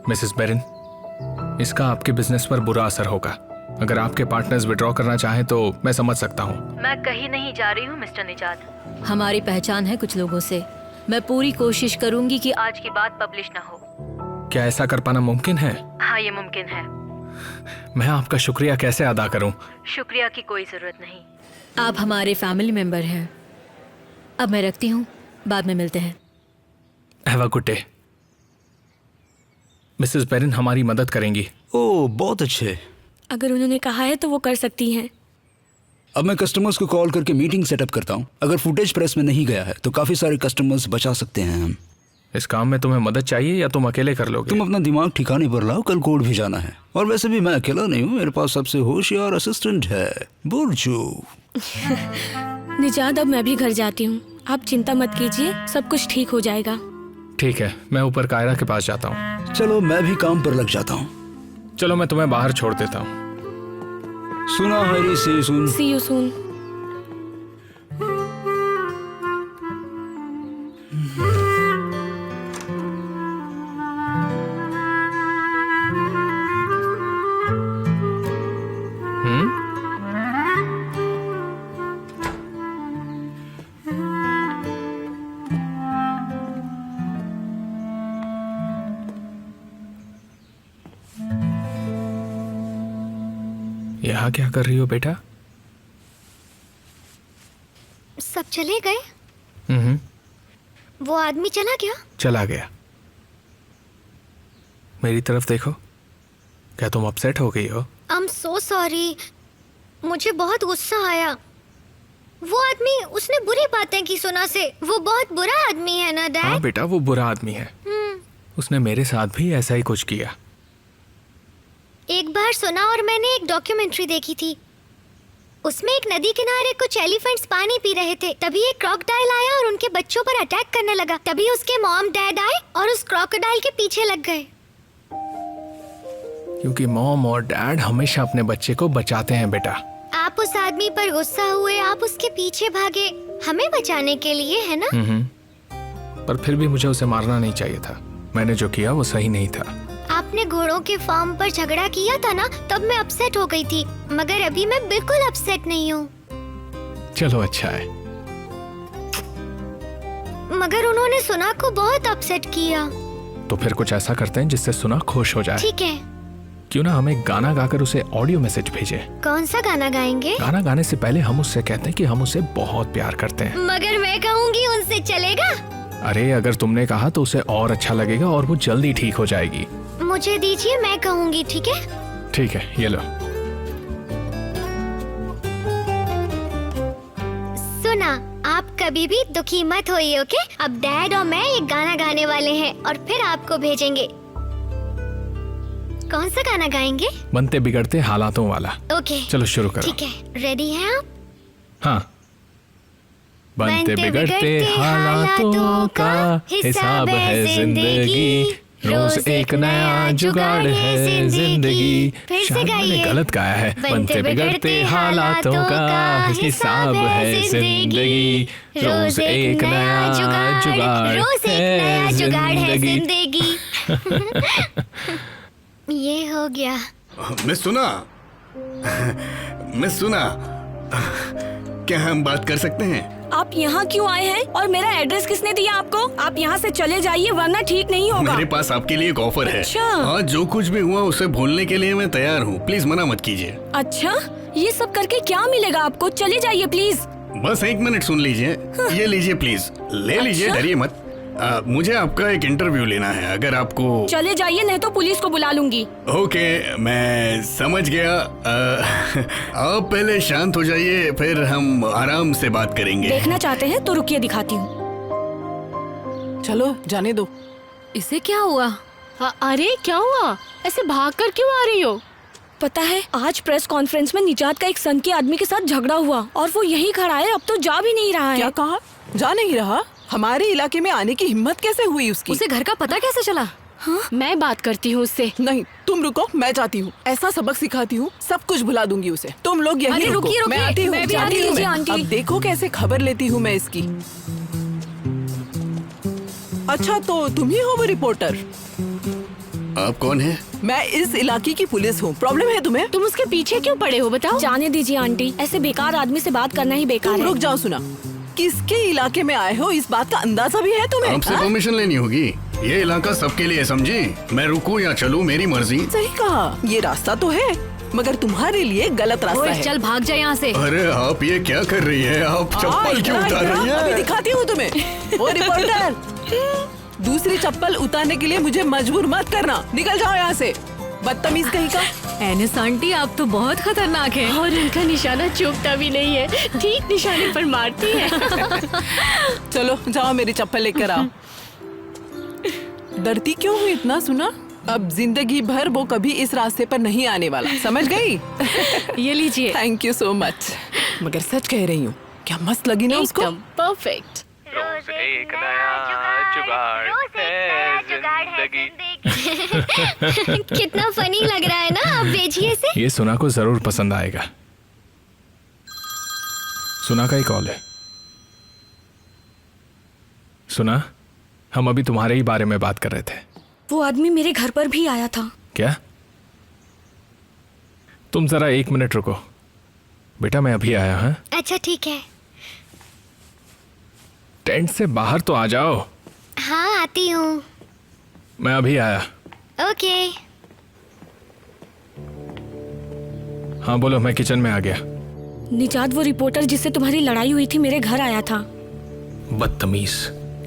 मिसेस बेरिन, इसका आपके बिजनेस पर बुरा असर होगा। अगर आपके पार्टनर्स विड्रॉ करना चाहें तो मैं समझ सकता हूँ।
मैं कहीं नहीं जा रही हूँ मिस्टर निजात। हमारी पहचान है कुछ लोगों से। मैं पूरी कोशिश करूंगी कि आज की बात पब्लिश ना हो।
क्या ऐसा कर पाना मुमकिन है?
हाँ, ये मुमकिन है।
मैं आपका शुक्रिया कैसे अदा करूं?
शुक्रिया की कोई जरूरत नहीं। आप हमारे फैमिली मेंबर हैं। अब मैं रखती हूँ, बाद में मिलते हैं।
Have a good day. Mrs Berin हमारी मदद करेंगी।
ओह, बहुत अच्छे।
अगर उन्होंने कहा है तो वो कर सकती हैं।
अब मैं कस्टमर्स को कॉल करके मीटिंग सेटअप करता हूँ। अगर फुटेज प्रेस में नहीं गया है तो काफी सारे कस्टमर्स बचा सकते हैं हम।
इस काम में तुम्हें मदद चाहिए या तुम अकेले कर लोगे?
तुम अपना दिमाग ठिकाने पर लाओ, कल कोर्ट भी जाना है। और वैसे भी मैं अकेला नहीं हूँ, मेरे पास सबसे होशियार असिस्टेंट है, बुर्जू।
निजात, अब मैं भी घर जाती हूँ। आप चिंता मत कीजिए, सब कुछ ठीक हो जाएगा।
ठीक है, मैं ऊपर कायरा के पास जाता हूँ।
चलो, मैं भी काम पर लग जाता हूँ।
चलो, मैं तुम्हें बाहर छोड़ देता हूँ।
सुना हैरी से सुन।
सी यू सून।
यहाँ क्या कर रही हो बेटा?
सब चले गए? वो आदमी चला गया?
चला गया। मेरी तरफ देखो। क्या तुम अपसेट हो गई हो?
आई एम सो सॉरी, मुझे बहुत गुस्सा आया। वो आदमी, उसने बुरी बातें की सुना से। वो बहुत बुरा आदमी है ना डैड?
हाँ बेटा, वो बुरा आदमी है। उसने मेरे साथ भी ऐसा ही कुछ किया।
एक बार सुना और मैंने एक डॉक्यूमेंट्री देखी थी। उसमें एक नदी किनारे कुछ एलिफेंट्स पानी पी रहे थे। तभी एक क्रोकोडाइल आया और उनके बच्चों पर अटैक करने लगा। तभी उसके मॉम डैड आए और उस क्रोकोडाइल के पीछे लग गए।
क्योंकि मॉम और डैड हमेशा अपने बच्चे को बचाते हैं बेटा।
आप उस आदमी पर गुस्सा हुए, आप उसके पीछे भागे हमें बचाने के लिए, है ना?
पर फिर भी मुझे उसे मारना नहीं चाहिए था। मैंने जो किया वो सही नहीं था।
आपने घोड़ों के फार्म पर झगड़ा किया था ना, तब मैं अपसेट हो गई थी। मगर अभी मैं बिल्कुल अपसेट नहीं हूँ।
चलो, अच्छा है।
मगर उन्होंने सुना को बहुत अपसेट किया।
तो फिर कुछ ऐसा करते हैं जिससे सुना खुश हो जाए।
ठीक है।
क्यों ना हम एक गाना गाकर उसे ऑडियो मैसेज भेजें?
कौन सा गाना गाएंगे?
गाना गाने से पहले हम उससे कहते हैं कि हम उसे बहुत प्यार करते हैं।
मगर मैं कहूँगी उनसे चलेगा?
अरे, अगर तुमने कहा तो उसे और अच्छा लगेगा और वो जल्दी ठीक हो जाएगी।
मुझे दीजिए, मैं कहूँगी। ठीक है?
ठीक है, ये लो।
सुना, आप कभी भी दुखी मत होइए, ओके? अब डैड और मैं एक गाना गाने वाले हैं और फिर आपको भेजेंगे। कौन सा गाना गाएंगे?
बनते बिगड़ते हालातों वाला।
ओके,
चलो शुरू करो।
ठीक है, रेडी हैं आप?
हाँ। बनते बिगड़ते हालातों का हिसाब है जिंदगी, रोज एक नया जुगाड़ है जिंदगी। शायद मैंने गलत गाया है। बनते बिगड़ते हालातों का हिसाब है जिंदगी, रोज एक नया जुगाड़ है जिंदगी।
ये हो गया।
मैं सुना क्या हम बात कर सकते हैं?
आप यहाँ क्यों आए हैं और मेरा एड्रेस किसने दिया आपको? आप यहाँ से चले जाइए वरना ठीक नहीं होगा।
मेरे पास आपके लिए एक ऑफर है।
अच्छा।
आज जो कुछ भी हुआ उसे भूलने के लिए मैं तैयार हूँ। प्लीज मना मत कीजिए।
अच्छा, ये सब करके क्या मिलेगा आपको? चले जाइए प्लीज।
बस 1 मिनट सुन लीजिए। ये लीजिए प्लीज, ले लीजिए,
अच्छा?
डरिए मत। मुझे आपका एक इंटरव्यू लेना है, अगर आपको।
चले जाइए नहीं तो पुलिस को बुला लूंगी।
ओके, मैं समझ गया। आप पहले शांत हो जाइए, फिर हम आराम से बात करेंगे।
देखना चाहते हैं तो रुकिए, दिखाती हूँ।
चलो जाने दो।
इसे क्या हुआ?
अरे क्या हुआ? ऐसे भाग कर क्यों आ रही हो?
पता है, आज प्रेस कॉन्फ्रेंस में निजात का एक सन के आदमी के साथ झगड़ा हुआ और वो यहीं खड़ा है, अब तो जा भी नहीं रहा है।
क्या कहा? जा नहीं रहा? हमारे इलाके में आने की हिम्मत कैसे हुई उसकी?
उसे घर का पता कैसे चला?
हाँ? मैं बात करती हूँ उससे।
नहीं, तुम रुको, मैं जाती हूँ। ऐसा सबक सिखाती हूँ, सब कुछ भुला दूंगी उसे। तुम लोग यहीं रुको,
रुकिए,
मैं आती हूँ।
मैं भी
जाती
आती
हूँ
हूँ,
मैं।
आंटी।
अब देखो कैसे खबर लेती हूँ मैं इसकी। अच्छा, तो तुम ही हो वो रिपोर्टर?
आप कौन है?
मैं इस इलाके की पुलिस हूँ। प्रॉब्लम है तुम्हें?
तुम उसके पीछे क्यों पड़े हो बताओ?
जाने दीजिए आंटी, ऐसे बेकार आदमी से बात करना ही बेकार
तुम
है।
रुक जाओ, सुना। किसके इलाके में आए हो इस बात का अंदाजा भी है तुम्हें?
आपसे
हाँ?
परमिशन लेनी होगी। ये इलाका सबके लिए, समझी? मैं रुकूं या चलूं, मेरी मर्जी।
सही कहा, ये रास्ता तो है मगर तुम्हारे लिए गलत रास्ता
ओए,
है।
चल भाग जा यहाँ से।
अरे आप ये क्या कर रही है? आप चप्पल क्यों उतार रही
अभी
है?
दिखाती हूँ तुम्हें। ओ रिपोर्टर, दूसरी चप्पल उतारने के लिए मुझे मजबूर मत करना। निकल जाओ यहाँ से, बदतमीज कहीं का।
एनिस आंटी, आप तो बहुत खतरनाक है।
और उनका निशाना चूकता भी नहीं है, ठीक निशाने पर मारती है।
चलो जाओ, मेरी चप्पल लेकर आओ। डरती क्यों हूँ इतना? सुना, अब जिंदगी भर वो कभी इस रास्ते पर नहीं आने वाला, समझ गई?
ये लीजिए।
Thank you so much. मगर सच कह रही हूँ, क्या मस्त लगी ना उसको?
एकदम परफेक्ट।
रोज एक नया जुगाड़ है जिंदगी।
कितना फनी लग रहा है ना? आप भेजिए इसे।
ये सुना को जरूर पसंद आएगा। सुना का ही कॉल है। सुना, हम अभी तुम्हारे ही बारे में बात कर रहे थे।
वो आदमी मेरे घर पर भी आया था।
क्या? तुम जरा 1 मिनट रुको बेटा, मैं अभी आया। हाँ,
अच्छा ठीक है।
टेंट से बाहर तो आ जाओ।
हाँ आती हूँ।
मैं अभी आया।
ओके।
हाँ बोलो, मैं किचन में आ गया।
निजात, वो रिपोर्टर जिससे तुम्हारी लड़ाई हुई थी मेरे घर आया था।
बदतमीज।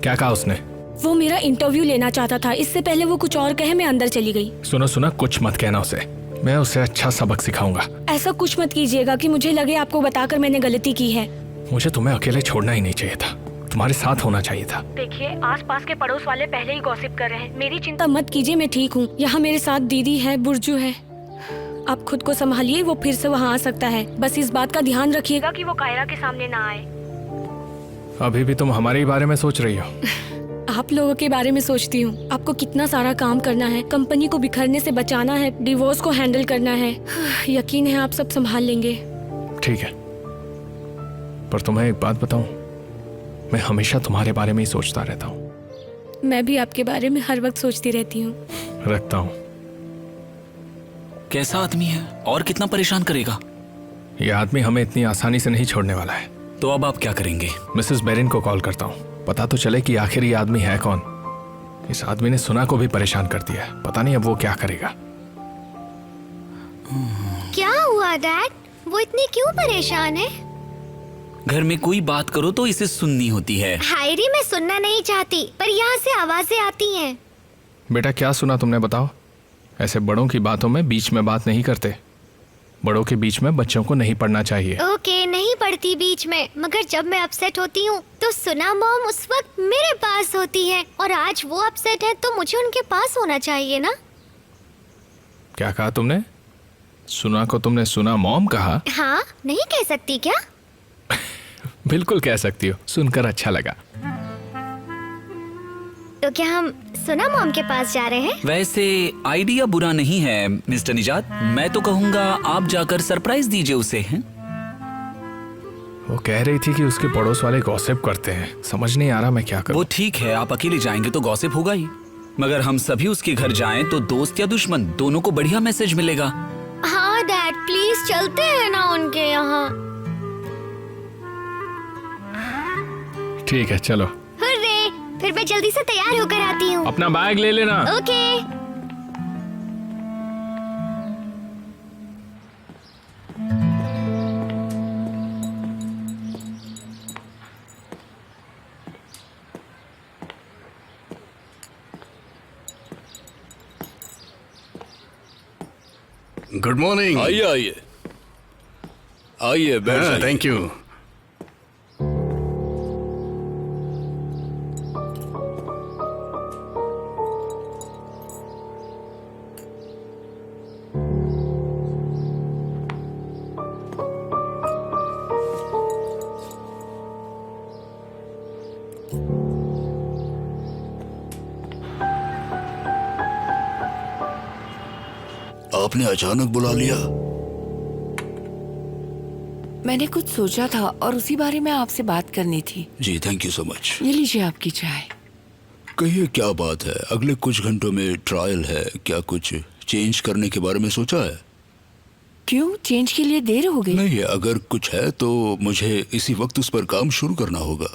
क्या कहा उसने?
वो मेरा इंटरव्यू लेना चाहता था। इससे पहले वो कुछ और कहे, मैं अंदर चली गई।
सुनो सुना, कुछ मत कहना उसे, मैं उसे अच्छा सबक सिखाऊंगा।
ऐसा कुछ मत कीजिएगा कि मुझे लगे आपको बताकर मैंने गलती की है।
मुझे तुम्हें अकेले छोड़ना ही नहीं चाहिए था, तुम्हारे साथ होना चाहिए था।
देखिए, आसपास के पड़ोस वाले पहले ही गॉसिप कर रहे हैं। मेरी चिंता मत कीजिए, मैं ठीक हूँ। यहाँ मेरे साथ दीदी है, बुर्जू है। आप खुद को संभालिए, वो फिर से वहाँ आ सकता है। बस इस बात का ध्यान रखिएगा कि वो कायरा के सामने ना आए।
अभी भी तुम हमारे ही बारे में सोच रही हो?
आप लोगों के बारे में सोचती हूँ। आपको कितना सारा काम करना है, कंपनी को बिखरने से बचाना है, डिवोर्स को हैंडल करना है। यकीन है आप सब संभाल लेंगे।
ठीक है, पर तुम्हें एक बात बताऊं, मैं हमेशा तुम्हारे बारे में ही सोचता रहता हूँ।
मैं भी आपके बारे में हर वक्त सोचती रहती हूँ।
रखता हूँ।
कैसा आदमी है और कितना परेशान करेगा?
ये आदमी हमें इतनी आसानी से नहीं छोड़ने वाला है।
तो अब आप क्या करेंगे?
मिसेस बेरिन को कॉल करता हूँ, पता तो चले कि आखिर ये आदमी है कौन। इस आदमी ने सुना को भी परेशान कर दिया है, पता नहीं अब वो क्या करेगा।
क्या हुआ डैड? वो इतनी क्यों परेशान है?
घर में कोई बात करो तो इसे सुननी होती है।
हायरी, मैं सुनना नहीं चाहती, पर यहाँ से आवाजें आती हैं।
बेटा क्या सुना तुमने, बताओ। ऐसे बड़ों की बातों में बीच में बात नहीं करते। बड़ों के बीच में बच्चों को नहीं पढ़ना चाहिए।
ओके, नहीं पढ़ती बीच में, मगर जब मैं अपसेट होती हूँ तो सुना मॉम उस वक्त मेरे पास होती है, और आज वो अपसेट है तो मुझे उनके पास होना चाहिए ना।
क्या कहा तुमने? सुना को तुमने सुना मॉम कहा?
हाँ, नहीं कह सकती क्या?
बिल्कुल कह सकती हो, सुनकर अच्छा लगा।
तो क्या हम सुना मॉम के पास जा रहे हैं?
वैसे आइडिया बुरा नहीं है मिस्टर निजात, मैं तो कहूँगा आप जाकर सरप्राइज दीजिए उसे। हैं?
वो कह रही थी कि उसके पड़ोस वाले गॉसिप करते हैं, समझ नहीं आ रहा मैं क्या करूं।
वो ठीक है, आप अकेले जाएंगे तो गॉसिप होगा ही, मगर हम सभी उसके घर जाएं तो दोस्त या दुश्मन दोनों को बढ़िया मैसेज मिलेगा।
हाँ डैड, प्लीज चलते हैं ना उनके यहाँ।
ठीक है चलो।
हुर्रे, फिर मैं जल्दी से तैयार होकर आती हूँ।
अपना बैग ले लेना।
ओके।
Good morning.
आइए आइए आइए, बैठ जाइए।
Thank you.
आपने अचानक बुला लिया?
मैंने कुछ सोचा था और उसी बारे में आपसे बात करनी थी।
जी, थैंक यू सो मच।
ये लीजिए आपकी चाय।
कहिए, क्या बात है? अगले कुछ घंटों में ट्रायल है, क्या कुछ चेंज करने के बारे में सोचा है?
क्यों, चेंज के लिए देर हो गई?
नहीं, अगर कुछ है तो मुझे इसी वक्त उस पर काम शुरू करना होगा।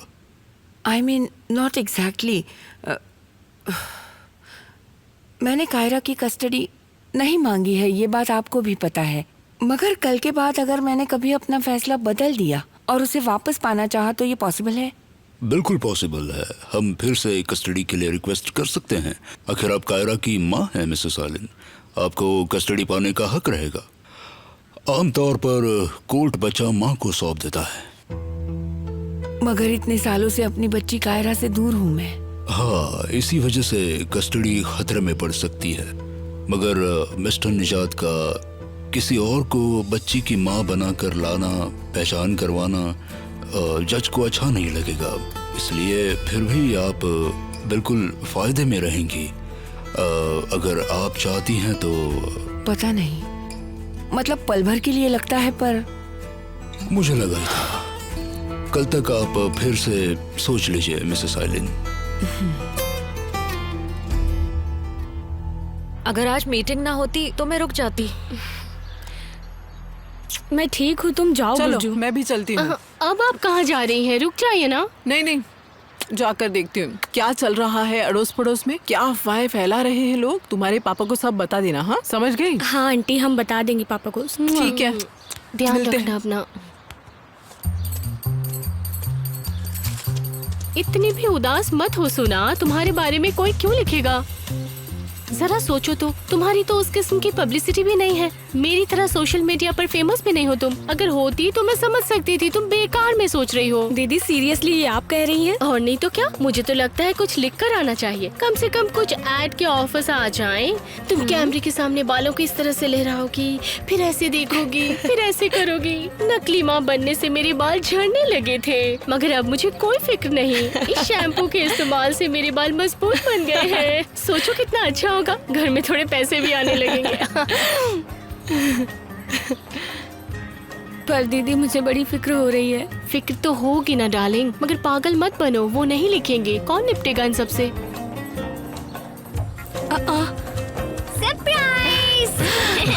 I mean not exactly. मैंने कायरा की कस्टडी नहीं मांगी है, ये बात आपको भी पता है। मगर कल के बाद अगर मैंने कभी अपना फैसला बदल दिया और उसे वापस पाना चाहा तो ये पॉसिबल है?
बिल्कुल पॉसिबल है। हम फिर से कस्टडी के लिए रिक्वेस्ट कर सकते हैं। आखिर आप कायरा की माँ हैं मिसेस आलिन, आपको कस्टडी पाने का हक रहेगा। आमतौर पर कोर्ट बच्चा माँ को सौंप देता है।
मगर इतने सालों से अपनी बच्ची कायरा से दूर हूँ मैं।
हाँ, इसी वजह से कस्टडी खतरे में पड़ सकती है। मगर मिस्टर निजात का किसी और को बच्ची की माँ बनाकर लाना, पहचान करवाना जज को अच्छा नहीं लगेगा। इसलिए फिर भी आप बिल्कुल फायदे में रहेंगी। अगर आप चाहती हैं तो।
पता नहीं, मतलब पल भर के लिए लगता है, पर
मुझे लगा ही था। कल तक आप फिर से सोच लीजिए मिसेस आइलिन।
अगर आज मीटिंग ना होती तो मैं रुक जाती।
मैं ठीक हूँ, तुम जाओ
चलो,
गुरजू।
मैं भी चलती हूँ।
अब आप कहाँ जा रही हैं? रुक जाइए ना।
नहीं नहीं, जाकर देखती हूँ क्या चल रहा है अड़ोस पड़ोस में, क्या अफवाहें फैला रहे हैं लोग। तुम्हारे पापा को सब बता देना। हाँ, समझ गई?
हाँ आंटी, हम बता देंगे पापा को।
ठीक है,
ध्यान
मिलते
रखना
हैं।
अपना। इतनी भी उदास मत हो सुना, तुम्हारे बारे में कोई क्यों लिखेगा? जरा सोचो तो, तुम्हारी तो उस किस्म की पब्लिसिटी भी नहीं है। मेरी तरह सोशल मीडिया पर फेमस भी नहीं हो तुम। अगर होती तो मैं समझ सकती थी, तुम बेकार में सोच रही हो।
दीदी सीरियसली ये आप कह रही हैं?
और नहीं तो क्या, मुझे तो लगता है कुछ लिख कर आना चाहिए। कम से कम कुछ ऐड के ऑफर्स आ जाएं। तुम कैमरे के सामने बालों को इस तरह से लहराओगी, फिर ऐसे देखोगी, फिर ऐसे करोगी। नकली माँ बनने से मेरे बाल झड़ने लगे थे, मगर अब मुझे कोई फिक्र नहीं। इस शैम्पू के इस्तेमाल से मेरे बाल मजबूत बन गए हैं। सोचो कितना अच्छा होगा, घर में थोड़े पैसे भी आने लगेंगे।
पर दीदी मुझे बड़ी फिक्र हो रही है।
फिक्र तो होगी ना डार्लिंग, मगर पागल मत बनो, वो नहीं लिखेंगे। कौन निपटेगा इन सबसे?
सरप्राइज!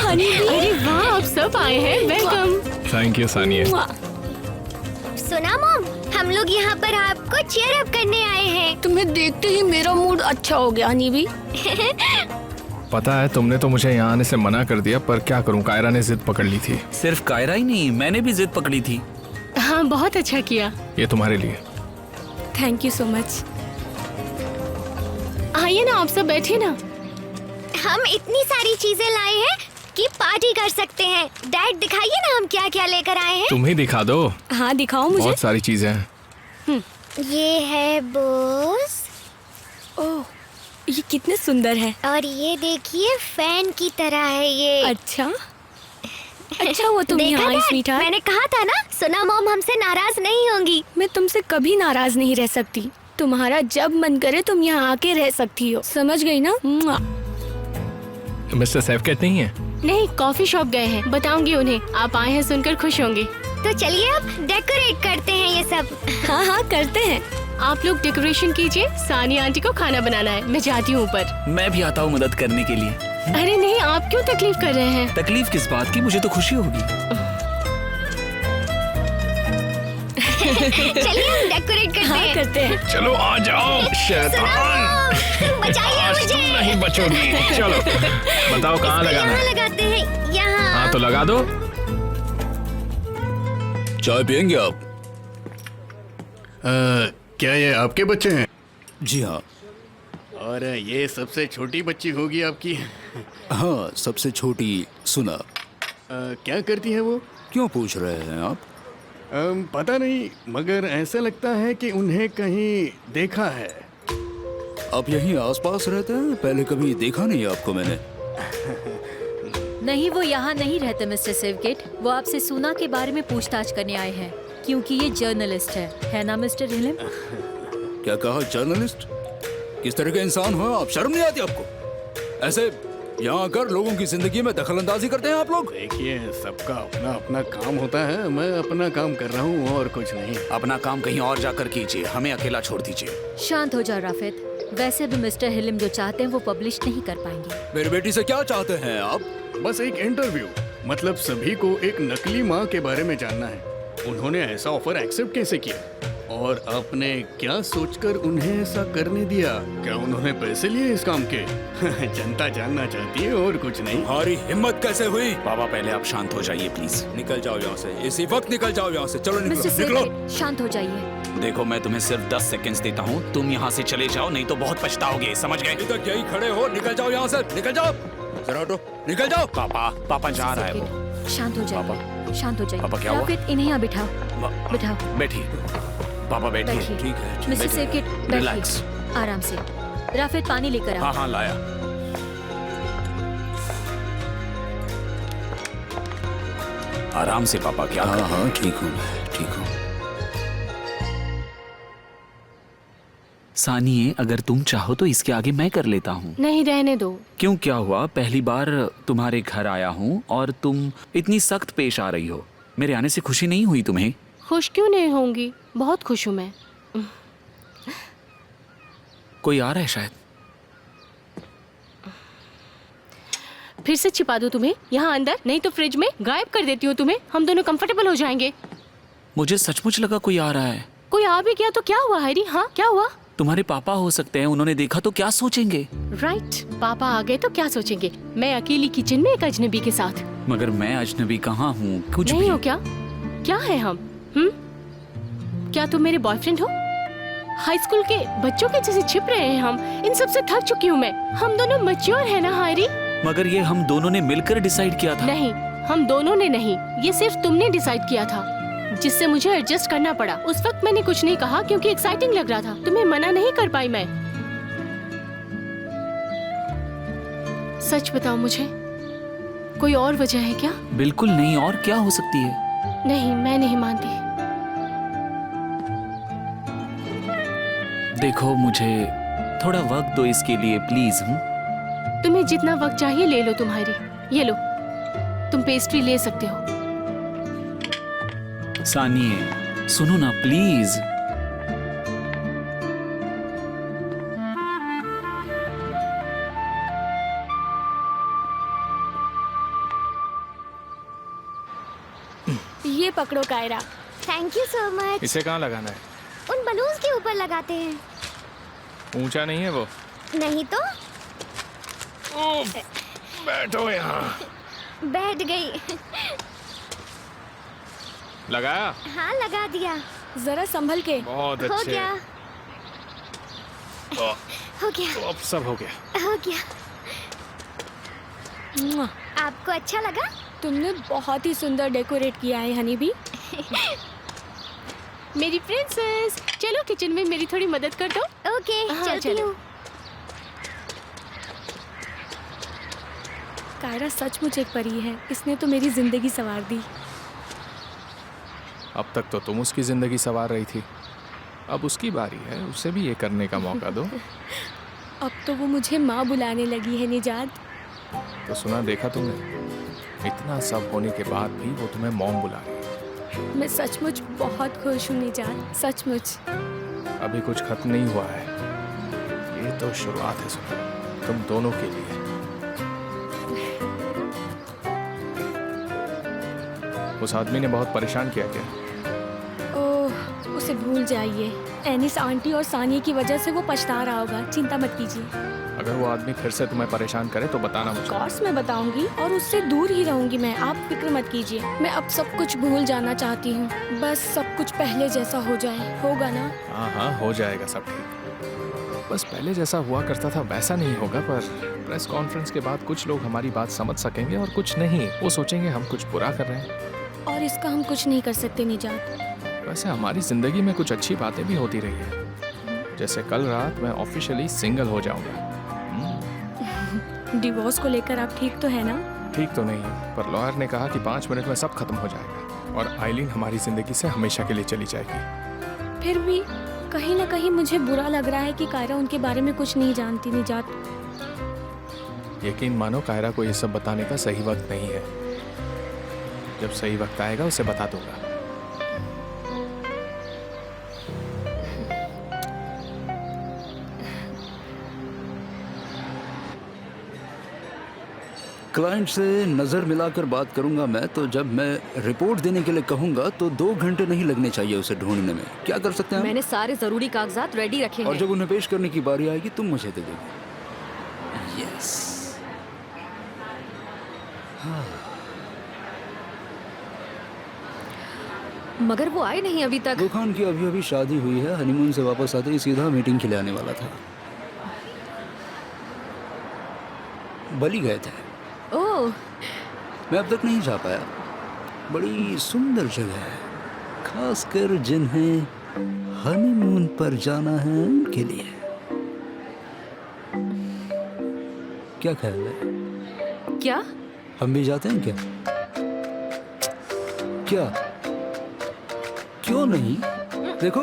अरे वाह, आप सब आए हैं, वेलकम।
Thank you Sania.
सुना मॉम, हम लोग यहाँ पर आपको चीयर अप करने आए हैं।
तुम्हें देखते ही मेरा मूड अच्छा हो गया नीवी।
पता है, तुमने तो मुझे यहाँ आने से मना कर दिया, पर क्या करूँ, कायरा ने जिद पकड़ ली थी।
सिर्फ कायरा ही नहीं, मैंने भी जिद पकड़ी थी।
हाँ, बहुत अच्छा किया।
ये तुम्हारे लिए।
Thank you so much.
आइए ना, आप सब बैठे ना।
हम इतनी सारी चीजें लाए हैं कि पार्टी कर सकते हैं। डैड दिखाइए ना हम क्या क्या लेकर आए हैं।
तुम ही दिखा दो।
हाँ दिखाओ मुझे।
बहुत सारी चीजें हैं।
ये है बोस,
ओह ये कितने सुंदर है।
और ये देखिए फैन की तरह है ये।
अच्छा अच्छा, वो तुम
देखा
यहाँ आई
डैड?
स्वीटहार्ट।
मैंने कहा था ना, सुना मॉम हमसे नाराज नहीं होंगी।
मैं तुमसे कभी नाराज नहीं रह सकती। तुम्हारा जब मन करे तुम यहाँ आके रह सकती हो, समझ गई ना? मुआ।
मिस्टर सैफकेट नहीं है?
नहीं, कॉफी शॉप गए हैं, बताऊंगी उन्हें। आप आए हैं सुनकर खुश होंगे।
तो चलिए अब डेकोरेट करते हैं ये सब।
हाँ हाँ करते हैं।
आप लोग डेकोरेशन कीजिए, सानिया आंटी को खाना बनाना है। मैं जाती हूँ ऊपर।
मैं भी आता हूँ मदद करने के लिए।
अरे नहीं, आप क्यों तकलीफ कर रहे हैं?
तकलीफ किस बात की, मुझे तो खुशी होगी।
चलिए हम डेकोरेट करते हैं।
करते हैं।
चलो आ जाओ शैतान।
बचाइए
आज
मुझे।
तुम नहीं बचोगी। चलो बताओ कहाँ लगाना
यहाँ
है?
लगाते हैं, यहाँ।
हाँ तो लगा दो।
चाय पियेंगे आप?
क्या ये आपके बच्चे हैं?
जी हाँ।
और ये सबसे छोटी बच्ची होगी आपकी?
हाँ, सबसे छोटी सुना।
क्या करती है वो?
क्यों पूछ रहे हैं आप?
पता नहीं, मगर ऐसा लगता है कि उन्हें कहीं देखा है।
आप यहीं आसपास रहते हैं? पहले कभी देखा नहीं आपको मैंने।
नहीं, वो यहाँ नहीं रहते मिस्टर सिवगेट। वो आपसे सूना के बारे में पूछताछ करने आए हैं, क्योंकि ये जर्नलिस्ट है ना मिस्टर हिलिम?
क्या कहा, जर्नलिस्ट? किस तरह के इंसान हो आप? शर्म नहीं आती आपको? ऐसे यहाँ आकर लोगों की जिंदगी में दखल अंदाजी करते हैं आप लोग।
देखिए, सबका अपना अपना काम होता है। मैं अपना काम कर रहा हूँ और कुछ नहीं।
अपना काम कहीं और जाकर कीजिए, हमें अकेला छोड़ दीजिए।
शांत हो जाओ राफेद। वैसे भी मिस्टर हिलिम जो चाहते हैं वो पब्लिश नहीं कर पाएंगे।
मेरी बेटी से क्या चाहते हैं आप?
बस एक इंटरव्यू। मतलब सभी को एक नकली माँ के बारे में जानना है। उन्होंने ऐसा ऑफर एक्सेप्ट कैसे किया और आपने क्या सोचकर उन्हें ऐसा करने दिया? क्या उन्होंने पैसे लिए इस काम के? जनता जानना चाहती है और कुछ नहीं।
हमारी हिम्मत कैसे हुई?
बाबा पहले आप शांत हो जाइए प्लीज।
निकल जाओ यहाँ से, इसी वक्त निकल जाओ यहाँ से। चलो
मिस्टर
निकलो, निकलो।
सिवगेट, शांत हो जाइए।
देखो, मैं तुम्हें सिर्फ 10 सेकंड्स देता हूँ, तुम यहाँ से चले जाओ, नहीं तो बहुत पछताओगे, समझ गए?
अभी तक यही खड़े हो, निकल जाओ यहाँ से, निकल जाओ। जरा हटो, निकल जाओ।
पापा जा रहा है वो।
शांत हो जाइए, शांत हो जाइए।
पापा, क्या हुआ?
राफेद, इन्हें यहाँ बिठाओ, बिठाओ।
बैठिए पापा, बैठिए।
बैठिए।
ठीक है, ठीक
मिस्टर
है।
सिवगेट,
रिलैक्स।
बैठिए आराम से। राफेद, पानी लेकर आओ।
हाँ लाया। आराम से पापा, क्या कर?
हाँ, ठीक हूँ मैं, ठीक हूँ।
सानिए, अगर तुम चाहो तो इसके आगे मैं कर लेता हूँ।
नहीं, रहने दो।
क्यों, क्या हुआ? पहली बार तुम्हारे घर आया हूँ और तुम इतनी सख्त पेश आ रही हो। मेरे आने से खुशी नहीं हुई तुम्हें?
खुश क्यों नहीं होंगी, बहुत खुश हूँ मैं।
कोई आ रहा है शायद।
फिर से छिपा दूँ तुम्हें यहाँ अंदर, नहीं तो फ्रिज में गायब कर देती हूँ तुम्हें। हम दोनों कंफर्टेबल हो जाएंगे।
मुझे सचमुच लगा कोई आ रहा है।
कोई आ भी गया तो क्या हुआ हैरी? हाँ, क्या हुआ?
तुम्हारे पापा हो सकते हैं, उन्होंने देखा तो क्या सोचेंगे?
राइट, पापा आ गए तो क्या सोचेंगे? मैं अकेली किचन में एक अजनबी के साथ।
मगर मैं अजनबी कहाँ हूँ? कुछ
नहीं
भी
हो क्या? क्या है हम? क्या तुम मेरे बॉयफ्रेंड हो? हाई स्कूल के बच्चों के जैसे छिप रहे हैं हम। इन सब से थक चुकी हूँ मैं। हम दोनों मैच्योर है ना हैरी?
मगर ये हम दोनों ने मिलकर डिसाइड किया था।
नहीं, हम दोनों ने नहीं, ये सिर्फ तुमने डिसाइड किया था, जिससे मुझे एडजस्ट करना पड़ा। उस वक्त मैंने कुछ नहीं कहा क्योंकि एक्साइटिंग लग रहा था। तुम्हें मना नहीं कर पाई मैं। सच बताओ मुझे, कोई और वजह है क्या?
बिल्कुल नहीं, और क्या हो सकती है?
नहीं, मैं नहीं मानती।
देखो, मुझे थोड़ा वक्त दो इसके लिए प्लीज।
तुम्हें जितना वक्त चाहिए ले लो तुम्हारी। ये लो, तुम पेस्ट्री ले सकते हो।
सानिए, सुनो ना प्लीज।
ये पकड़ो Kayra.
Thank you so much.
इसे कहाँ लगाना है?
उन बलून्स के ऊपर लगाते हैं।
ऊंचा नहीं है वो?
नहीं तो।
बैठो यहाँ।
बैठ गई।
लगाया?
हाँ, लगा दिया।
जरा संभल के।
बहुत
हो
अच्छे।
गया,
ओ,
हो गया,
तो अब सब हो गया।
हो गया।
मुआ।
आपको अच्छा लगा?
तुमने बहुत ही सुंदर डेकोरेट किया है हनी भी।
मेरी प्रिंसेस, चलो किचन में मेरी थोड़ी मदद कर दो।
ओके,
हाँ,
चलती
चलो।
हूँ।
कायरा सचमुच एक परी है। इसने तो मेरी जिंदगी संवार दी।
अब तक तो तुम उसकी जिंदगी संवार रही थी, अब उसकी बारी है, उसे भी ये करने का मौका दो।
अब तो वो मुझे माँ बुलाने लगी है निजात।
तो सुना, देखा तुमने? इतना सब होने के बाद भी वो तुम्हें मॉम बुला रही है।
मैं सचमुच बहुत खुश हूँ निजात, सचमुच।
अभी कुछ खत्म नहीं हुआ है, ये तो शुरुआत है सुना, तुम दोनों के लिए। उस आदमी ने बहुत परेशान किया क्या?
ओह, उसे भूल जाइए। एनिस आंटी और सानिया की वजह से वो पछता रहा होगा, चिंता मत कीजिए।
अगर वो आदमी फिर से तुम्हें परेशान करे तो बताना मुझे।
कोर्स मैं बताऊंगी और उससे दूर ही रहूंगी मैं, आप फिक्र मत कीजिए। मैं अब सब कुछ भूल जाना चाहती हूँ, बस सब कुछ पहले जैसा हो जाए। होगा ना?
हाँ हाँ, हो जाएगा सब ठीक। बस पहले जैसा हुआ करता था वैसा नहीं होगा, पर प्रेस कॉन्फ्रेंस के बाद कुछ लोग हमारी बात समझ सकेंगे और कुछ नहीं। वो सोचेंगे हम कुछ बुरा कर रहे हैं,
और इसका हम कुछ नहीं कर सकते निजात।
वैसे हमारी जिंदगी में कुछ अच्छी बातें भी होती रही है, जैसे कल रात मैं ऑफिशियली सिंगल हो जाऊंगा।
डिवोर्स को लेकर आप ठीक तो है ना?
ठीक तो नहीं है, पर लॉयर ने कहा कि 5 मिनट में सब खत्म हो जाएगा और आइलिन हमारी जिंदगी से हमेशा के लिए चली जाएगी।
फिर भी कहीं ना कहीं मुझे बुरा लग रहा है कि कायरा उनके बारे में कुछ नहीं जानती निजात।
यकीन मानो कायरा को ये सब बताने का सही वक्त नहीं है। जब सही वक्त आएगा उसे बता दूंगा।
क्लाइंट से नज़र मिलाकर बात करूंगा मैं, तो जब मैं रिपोर्ट देने के लिए कहूंगा तो 2 घंटे नहीं लगने चाहिए उसे ढूंढने में। क्या कर सकते हैं?
मैंने सारे जरूरी कागजात रेडी रखे
और
हैं।
जब उन्हें पेश करने की बारी आएगी तुम मुझे दे दोगे। यस।
मगर वो आए नहीं अभी तक।
गोखान की अभी अभी शादी हुई है, हनीमून से वापस आते ही सीधा मीटिंग के लिए आने वाला था। बली गए थे।
ओह,
मैं अब तक नहीं जा पाया। बड़ी सुंदर जगह है, खासकर जिन्हें हनीमून पर जाना है उनके लिए। क्या ख्याल है?
क्या?
हम भी जाते हैं क्या? क्या? क्यों नहीं? देखो,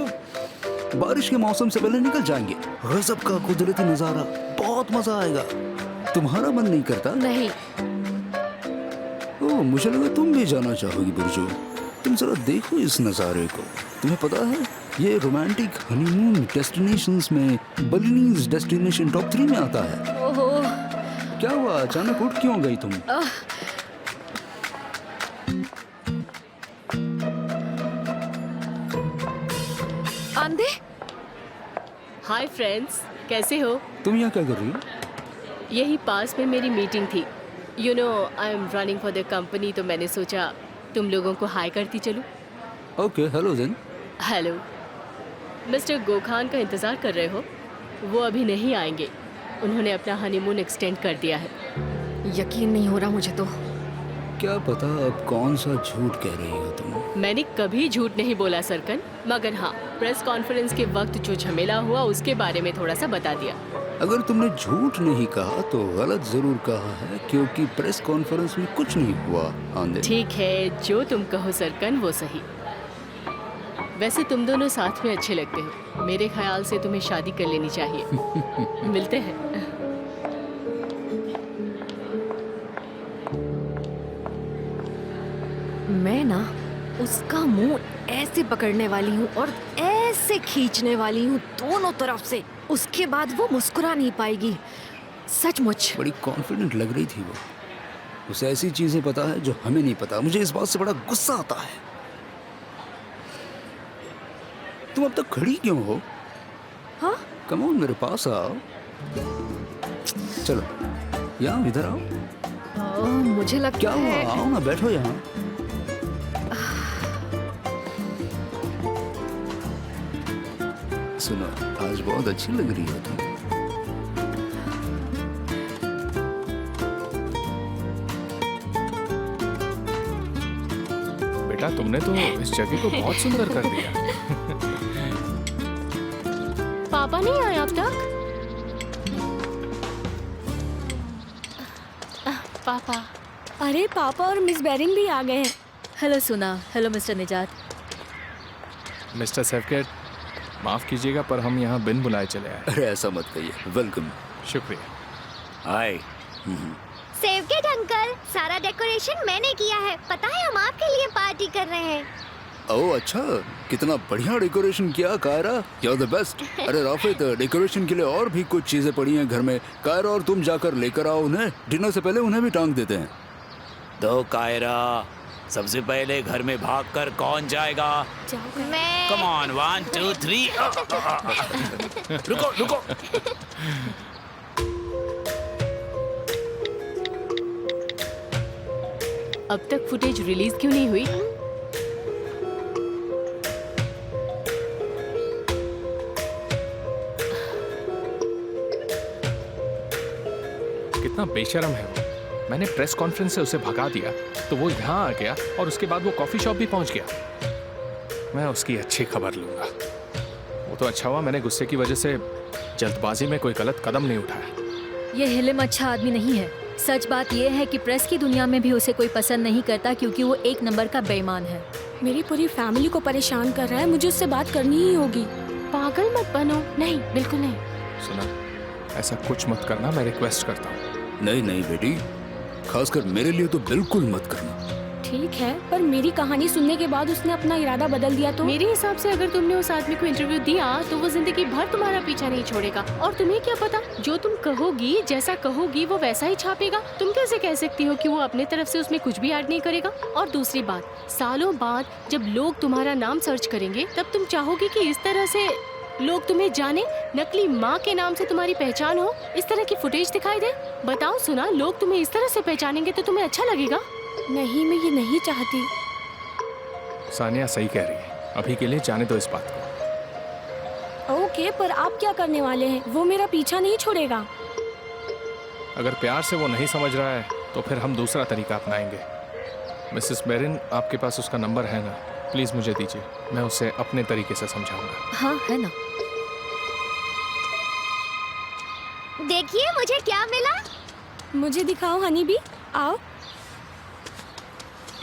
बारिश के मौसम से पहले निकल जाएंगे। गजब का कुदरती नजारा, बहुत मजा आएगा। तुम्हारा मन नहीं करता?
नहीं।
ओह, मुझे लगा तुम भी जाना चाहोगी बुर्जू। तुम जरा देखो इस नज़ारे को। तुम्हें पता है ये रोमांटिक हनीमून डेस्टिनेशंस में बलिनीज डेस्टिनेशन टॉप 3 में आता है।
ओहो,
क्या हुआ, अचानक उठ क्यों गई तुम?
आंधे?
हाय फ्रेंड्स, कैसे हो?
तुम यहाँ क्या कर रही हो?
यही पास में मेरी मीटिंग थी। You know, I am running for the company, तो मैंने सोचा तुम लोगों को हाय करती चलूं।
Okay, hello then.
Hello. Mister Gokhan का इंतज़ार कर रहे हो? वो अभी नहीं आएंगे, उन्होंने अपना हनीमून एक्सटेंड कर दिया है।
यकीन नहीं हो रहा मुझे तो।
क्या पता अब कौन सा झूठ कह रही हो तुम।
मैंने कभी झूठ नहीं बोला सरकन, मगर हाँ, प्रेस कॉन्फ्रेंस के वक्त जो झमेला हुआ उसके बारे में थोड़ा सा बता दिया।
अगर तुमने झूठ नहीं कहा तो गलत जरूर कहा है, क्योंकि प्रेस कॉन्फ्रेंस में कुछ नहीं हुआ। आंधे।
ठीक है, जो तुम कहो सरकन वो सही। वैसे तुम दोनों साथ में अच्छे लगते हो। मेरे ख्याल से तुम्हें शादी कर लेनी चाहिए। मिलते हैं।
मैं ना उसका मुंह ऐसे पकड़ने वाली हूँ और ऐसे खींचने वाली हूँ दोनों तरफ से, उसके बाद वो मुस्कुरा नहीं पाएगी। सचमुच।
बड़ी कॉन्फिडेंट लग रही थी वो। उसे ऐसी चीजें पता है जो हमें नहीं पता। मुझे इस बात से बड़ा गुस्सा आता है। तुम अब तक खड़ी क्यों हो?
हाँ?
कम ऑन, मेरे पास आओ। चलो यहाँ, इधर आओ।
मुझे लगता
क्या
है
हुआ? आओ ना, बैठो यहाँ। सुनो, आज बहुत अच्छी लग रही हो तुम।
बेटा, तुमने तो इस जगह को बहुत सुंदर कर दिया।
पापा नहीं आए अब तक?
पापा।
अरे पापा और मिस बेरिंग भी आ गए हैं।
हेलो सुना। हेलो मिस्टर निजात।
मिस्टर सेफकेट, माफ कीजिएगा पर हम यहाँ बिन बुलाए चले आए।
अरे ऐसा मत कहिए, वेलकम।
शुक्रिया।
हाय।
सेवगेट अंकल, सारा डेकोरेशन मैंने किया है। पता है हम आपके लिए पार्टी कर रहे हैं।
ओह अच्छा, कितना बढ़िया डेकोरेशन किया Kayra. You are the best. अरे राफित, डेकोरेशन के लिए और भी कुछ चीजें पड़ी हैं घर में। कायरा और तुम जाकर लेकर आओ उन्हें। डिनर से पहले उन्हें भी टांग देते हैं।
दो कायरा, सबसे पहले घर में भागकर कौन जाएगा?
मैं
कम ऑन, 1 2 3। रुको रुको।
अब तक फुटेज रिलीज क्यों नहीं हुई?
कितना बेशर्म है वो। मैंने प्रेस कॉन्फ्रेंस से उसे भगा दिया तो वो यहाँ आ गया और उसके बाद वो कॉफी शॉप भी पहुंच गया। मैं उसकी अच्छी खबर लूंगा। वो तो अच्छा हुआ मैंने गुस्से की वजह से जल्दबाजी में कोई गलत कदम नहीं उठाया।
ये हिलिम अच्छा आदमी नहीं है। सच बात ये है कि प्रेस की दुनिया में भी उसे कोई पसंद नहीं करता क्योंकि वो एक नंबर का बेईमान है।
मेरी पूरी फैमिली को परेशान कर रहा है, मुझे उससे बात करनी ही होगी।
पागल मत बनो। नहीं, बिल्कुल नहीं।
सुना, ऐसा कुछ मत करना, मैं रिक्वेस्ट करता हूँ।
नहीं नहीं बेटी, खासकर मेरे लिए तो बिल्कुल मत करना।
ठीक है, पर मेरी कहानी सुनने के बाद उसने अपना इरादा बदल दिया तो?
मेरे हिसाब से अगर तुमने उस आदमी को इंटरव्यू दिया तो वो जिंदगी भर तुम्हारा पीछा नहीं छोड़ेगा। और तुम्हें क्या पता, जो तुम कहोगी, जैसा कहोगी वो वैसा ही छापेगा। तुम कैसे कह सकती हो कि वो अपने तरफ से उसमें कुछ भी ऐड नहीं करेगा? और दूसरी बात, सालों बाद जब लोग तुम्हारा नाम सर्च करेंगे तब तुम चाहोगी कि इस तरह से लोग तुम्हें जाने, नकली माँ के नाम से तुम्हारी पहचान हो, इस तरह की फुटेज दिखाई दे? बताओ सुना, लोग तुम्हें इस तरह से पहचानेंगे तो तुम्हें अच्छा लगेगा?
नहीं, मैं ये नहीं चाहती।
सानिया सही कह रही है, अभी के लिए जाने दो इस बात को।
ओके, पर आप क्या करने वाले हैं? वो मेरा पीछा नहीं छोड़ेगा।
अगर प्यार से वो नहीं समझ रहा है तो फिर हम दूसरा तरीका अपनाएंगे। मिसेस बेरिन, आपके पास उसका नंबर है ना? प्लीज मुझे दीजिए, मैं उसे अपने तरीके से समझाऊंगा।
हाँ है ना।
देखिए मुझे क्या मिला।
मुझे दिखाओ हनी बी, आओ।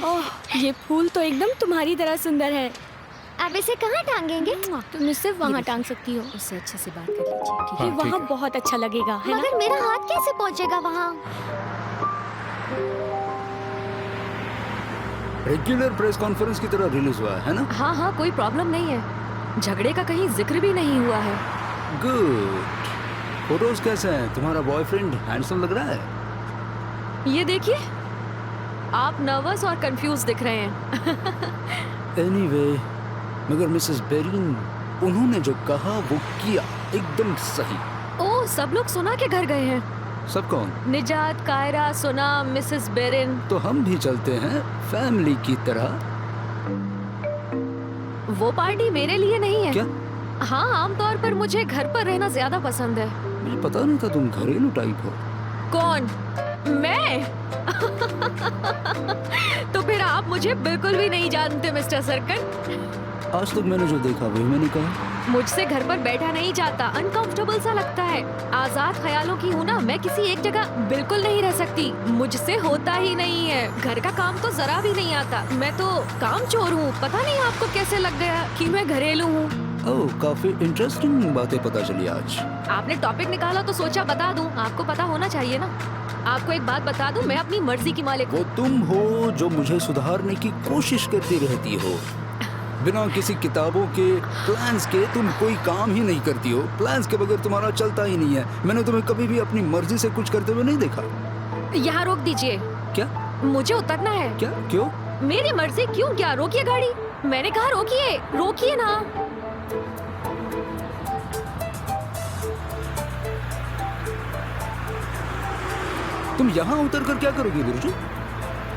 ओह, ये फूल तो एकदम तुम्हारी तरह सुंदर है।
अब इसे कहाँ टांगेंगे?
तुम इसे वहाँ टांग सकती हो।
उससे अच्छे से बात कर लीजिए, ठीक
ये
है?
वहाँ बहुत अच्छा लगेगा, है ना?
मगर मेरा हाथ कैसे पहुँचेगा वहाँ?
रेगुलर प्रेस कॉन्फ्रेंस की तरह रिलीज हुआ है ना?
हाँ हाँ, कोई प्रॉब्लम नहीं है। झगड़े का कहीं जिक्र भी नहीं हुआ है।
गुड। फोटोज कैसे हैं? तुम्हारा बॉयफ्रेंड हैंडसम लग रहा है?
ये देखिए, आप नर्वस और कंफ्यूज दिख रहे हैं।
एनीवे, मगर मिसेस बेरिन, उन्होंने जो कहा वो किया, एकदम सही।
ओह, सब लोग सुना के घर गए हैं।
सब कौन?
निजात, कायरा, सोना, मिसेस बेरिन।
तो हम भी चलते हैं फैमिली की तरह।
वो पार्टी मेरे लिए नहीं है।
क्या?
हाँ, आमतौर पर मुझे घर पर रहना ज्यादा पसंद है।
मुझे पता नहीं था तुम घरेलू टाइप हो।
कौन? मैं? तो फिर आप मुझे बिल्कुल भी नहीं जानते मिस्टर सर्कन।
आज तक मैंने जो देखा वही मैंने कहा।
मुझसे घर पर बैठा नहीं जाता, अनकंफर्टेबल सा लगता है। आजाद ख्यालों की हूँ ना, मैं किसी एक जगह बिल्कुल नहीं रह सकती। मुझसे होता ही नहीं है। घर का काम तो जरा भी नहीं आता। मैं तो काम चोर हूँ। पता नहीं आपको कैसे लग गया कि मैं घरेलू हूँ।
ओह, काफी इंटरेस्टिंग बातें पता चली आज।
आपने टॉपिक निकाला तो सोचा बता दूं। आपको पता होना चाहिए ना। आपको एक बात बता दूं, मैं अपनी मर्जी की मालिक हूँ।
वो तुम हो जो मुझे सुधारने की कोशिश करती रहती हो। बिना किसी किताबों के, प्लान्स के तुम कोई काम ही नहीं करती हो। प्लान्स के बगैर तुम्हारा चलता ही नहीं है। मैंने तुम्हें कभी भी अपनी मर्जी से कुछ करते हुए नहीं देखा।
यहाँ रोक दीजिए।
क्या?
मुझे उतरना है।
क्या? क्यों?
मेरी मर्जी क्यों? क्या? रोकिए गाड़ी। मैंने कहा रोकिए, रोकिए ना।
तुम यहाँ उतर कर क्या करोगी गुरुजी?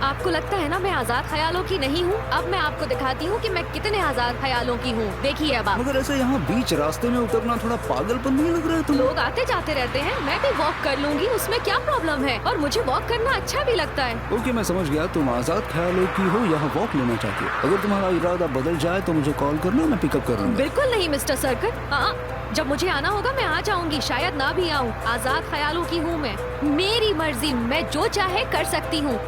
आपको लगता है ना मैं आजाद ख्यालों की नहीं हूँ? अब मैं आपको दिखाती हूँ कि मैं कितने आजाद ख्यालों की हूँ। देखिए अब आप।
मगर ऐसे यहाँ बीच रास्ते में उतरना थोड़ा पागलपन नहीं लग रहा है तुम्हें?
लोग आते जाते रहते हैं, मैं भी वॉक कर लूंगी, उसमें क्या प्रॉब्लम है? और मुझे वॉक करना अच्छा भी लगता है।
ओके, मैं समझ गया। तुम आजाद ख्यालों की हो, यहाँ वॉक लेना चाहती हो। अगर तुम्हारा इरादा बदल जाए तो मुझे कॉल करना, मैं पिकअप कर लूंगा।
बिल्कुल नहीं मिस्टर सर्कन। हाँ, जब मुझे आना होगा मैं आ जाऊंगी, शायद ना भी आऊँ। आजाद ख्यालों की हूँ मैं। मेरी मर्जी, मैं जो चाहे कर सकती हूँ।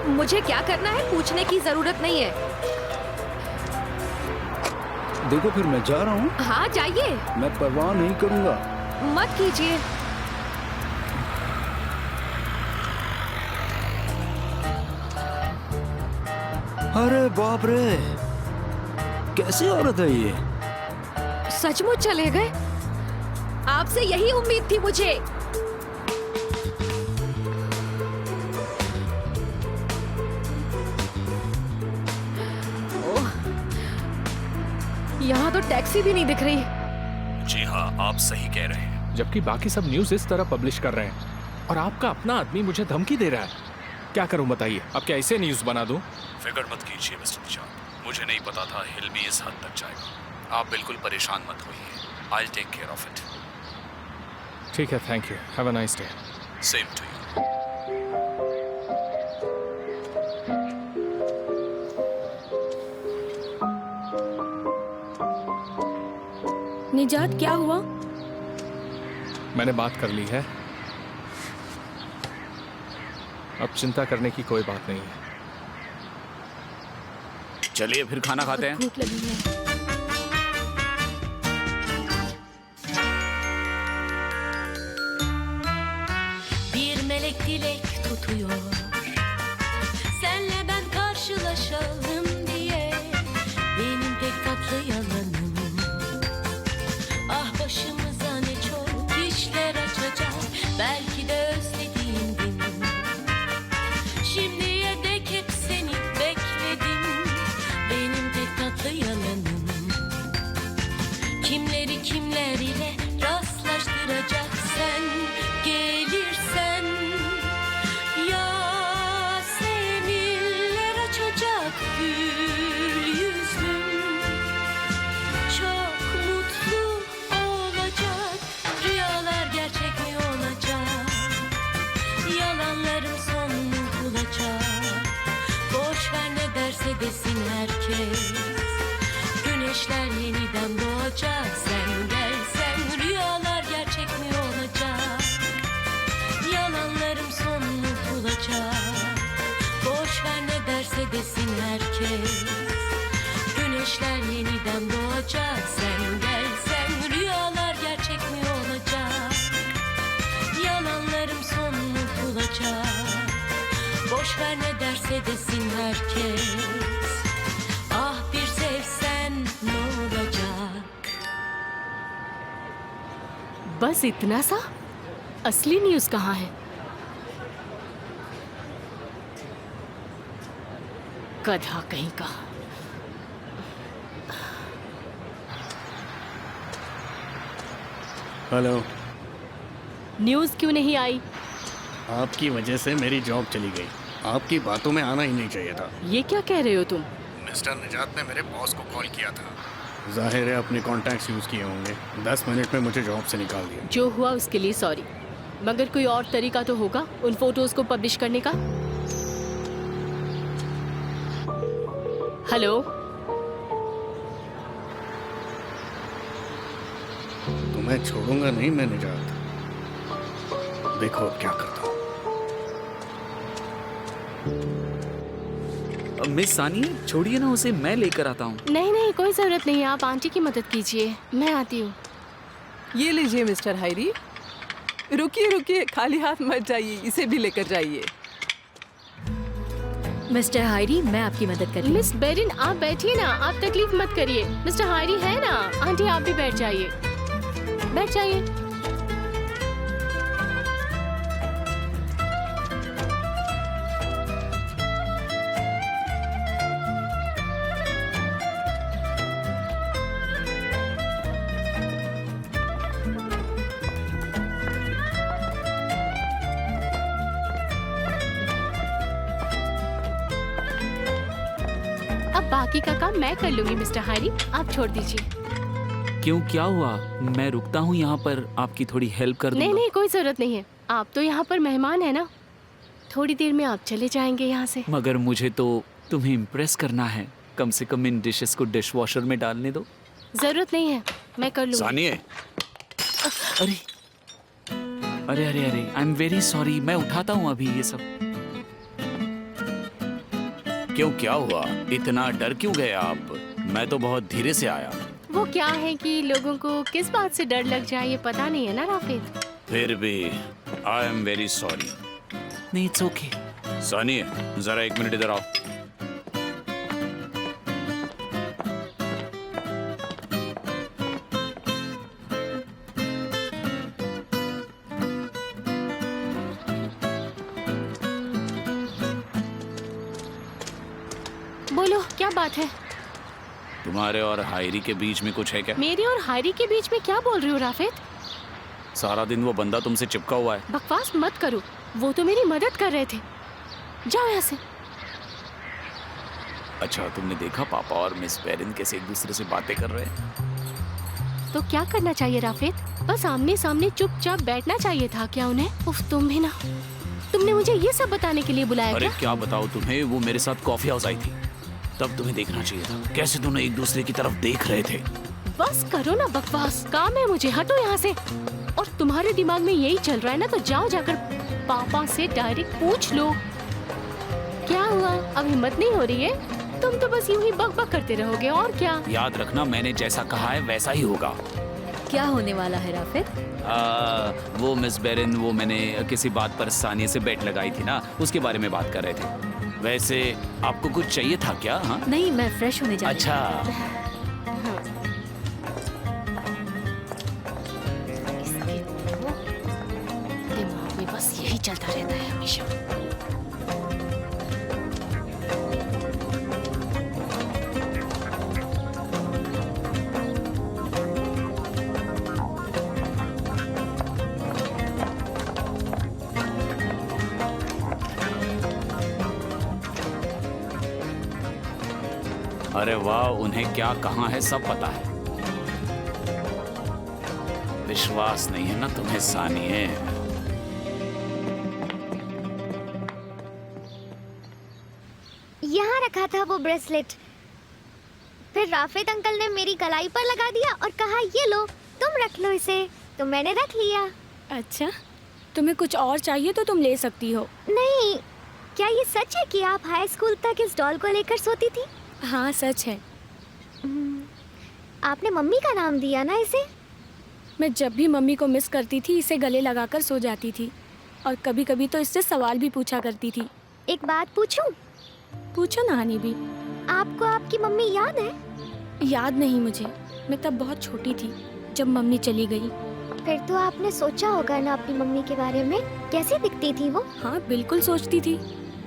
मुझे क्या करना है पूछने की जरूरत नहीं है।
देखो, फिर मैं जा रहा हूँ।
हाँ जाइए।
मैं परवाह नहीं करूँगा।
मत कीजिए।
अरे बाप रे, कैसी औरत है ये?
सचमुच चले गए? आपसे यही उम्मीद थी मुझे। यहाँ तो टैक्सी भी नहीं दिख रही।
जी हाँ, आप सही कह रहे हैं।
जबकि बाकी सब न्यूज इस तरह पब्लिश कर रहे हैं और आपका अपना आदमी मुझे धमकी दे रहा है। क्या करूं बताइए? अब क्या ऐसे न्यूज बना दूं?
फिक्र मत कीजिए मिस्टर निजात, मुझे नहीं पता था हिल्मी इस हद तक जाएगा। आप बिल्कुल परेशान मत होइए। I take care of it.
ठीक है, thank you, have a nice day.
Same to you.
Nijat, क्या हुआ?
मैंने बात कर ली है, अब चिंता करने की कोई बात नहीं है।
चलिए फिर खाना खाते हैं।
भूख लगी है।
Bir melek dilek tutuyor, senle ben karşılaşalım diye. Benim pek tatlı yalanım, ah başımıza ne çok işler açacak. Belki de özlediğim gün, şimdiye dek hep seni bekledim. Benim pek tatlı yalanım, kimleri kimler ile rastlaştıracak sen gelirsen. Yaseminler açacak gül yüzüm, çok mutlu olacak. Rüyalar gerçek mi olacak? Yalanların sonunu bulacak. Boş ver ne derse desin herkes, güneşler yeniden doğacak. Sen gelsen rüyalar gerçek mi olacak? Yalanlarım sonunu bulacak. Boş ver ne derse desin herkes, güneşler yeniden doğacak. Sen gelsen rüyalar gerçek mi olacak? Yalanlarım sonunu bulacak. Boş ver ne derse desin herkes. Ah bir sevsen ne olacak?
बस इतना सा? असली news कहाँ है? गधा कहीं का।
Hello.
News क्यों नहीं आई?
आपकी वजह से मेरी जॉब चली गई। आपकी बातों में आना ही नहीं चाहिए था।
ये क्या कह रहे हो तुम?
मिस्टर निजात ने मेरे बॉस को कॉल किया था। जाहिर है अपने कॉन्टैक्ट्स यूज़ किए होंगे। 10 मिनट में मुझे जॉब से निकाल दिया।
जो हुआ उसके लिए सॉरी, मगर कोई और तरीका तो होगा उन फोटोज को पब्लिश करने का। हेलो,
तुम्हें छोड़ूंगा नहीं मैं निजात। देखो अब क्या करता हूँ।
मिस सानी, छोड़िए ना उसे, मैं लेकर आता हूँ।
नहीं नहीं, कोई जरूरत नहीं है, आप आंटी की मदद कीजिए, मैं आती हूँ।
ये लीजिए मिस्टर हायरी। रुकिए रुकिए, खाली हाथ मत जाइए, इसे भी लेकर जाइए।
मिस्टर हायरी, मैं आपकी मदद कर रही हूँ।
मिस बेरिन, आप बैठिए ना, आप तकलीफ मत करिए। मिस्टर हायरी है ना, आंटी आप भी बैठ जाइए, बैठ जाइए। अब बाकी का काम मैं कर लूंगी मिस्टर हायरी, आप छोड़ दीजिए।
क्यों, क्या हुआ? मैं रुकता हूँ यहाँ पर, आपकी थोड़ी हेल्प कर दूंगा।
नहीं नहीं, कोई जरूरत नहीं है, आप तो यहाँ पर मेहमान है ना, थोड़ी देर में आप चले जाएंगे यहाँ से।
मगर मुझे तो तुम्हें इम्प्रेस करना है, कम से कम इन डिशेस को डिश वॉशर में डालने दो।
जरूरत नहीं है, मैं कर लूंगी।
सानिए, अरे अरे अरे अरे, आई एम वेरी सॉरी, मैं उठाता हूँ अभी ये सब। क्यों, क्या हुआ? इतना डर क्यों गए आप? मैं तो बहुत धीरे से आया।
वो क्या है कि लोगों को किस बात से डर लग जाए ये पता नहीं है ना राफिद।
फिर भी आई एम वेरी सॉरी। नहीं, इट्स ओके। सानिए, जरा 1 मिनट इधर आओ।
बोलो, क्या बात है?
तुम्हारे और हायरी के बीच में कुछ है क्या?
मेरी और हायरी के बीच में क्या बोल रहे हो राफेद?
सारा दिन वो बंदा तुमसे चिपका हुआ है।
बकवास मत करो, वो तो मेरी मदद कर रहे थे। जाओ यहाँ से।
अच्छा, तुमने देखा पापा और मिस बेरिन कैसे एक दूसरे से बातें कर रहे हैं?
तो क्या करना चाहिए राफेद? बस आमने सामने चुपचाप बैठना चाहिए था क्या उन्हें? उफ, तुम भी ना। तुमने मुझे ये सब बताने के लिए बुलाया
अरे
क्या?
क्या बताओ तुम्हें, वो मेरे साथ कॉफी हाउस आई थी, तब तुम्हें देखना चाहिए था कैसे दोनों एक दूसरे की तरफ देख रहे थे।
बस करो ना बकवास, काम है मुझे, हटो यहाँ से। और तुम्हारे दिमाग में यही चल रहा है ना, तो जाओ जाकर पापा से डायरेक्ट पूछ लो। क्या हुआ, अब हिम्मत नहीं हो रही है? तुम तो बस यूं ही बक बक करते रहोगे और क्या।
याद रखना, मैंने जैसा कहा है वैसा ही होगा।
क्या होने वाला है राफेद?
वो मिस बेरिन, वो मैंने किसी बात पर सानिया से बेट लगाई थी ना, उसके बारे में बात कर रहे थे। वैसे आपको कुछ चाहिए था क्या? हाँ
नहीं, मैं फ्रेश होने जा रही हूँ।
अच्छा,
दिमाग में बस यही चलता रहता है हमेशा।
अरे वाह, उन्हें क्या कहाँ है सब पता है। विश्वास नहीं है ना तुम्हें सानिया?
यहाँ रखा था वो ब्रेसलेट, फिर राफेद अंकल ने मेरी गलाई पर लगा दिया और कहा ये लो, तुम रख लो इसे, तो मैंने रख लिया।
अच्छा, तुम्हें कुछ और चाहिए तो तुम ले सकती हो।
नहीं, क्या ये सच है कि आप हाई स्कूल तक इस डॉल को लेकर सोती थी?
हाँ सच है।
आपने मम्मी का नाम दिया ना इसे?
मैं जब भी मम्मी को मिस करती थी इसे गले लगाकर सो जाती थी, और कभी कभी तो इससे सवाल भी पूछा करती थी।
एक बात पूछूं?
पूछो ना हनी भी।
आपको आपकी मम्मी याद है?
याद नहीं मुझे, मैं तब बहुत छोटी थी जब मम्मी चली गई।
फिर तो आपने सोचा होगा ना अपनी मम्मी के बारे में, कैसी दिखती थी वो?
हाँ बिल्कुल सोचती थी।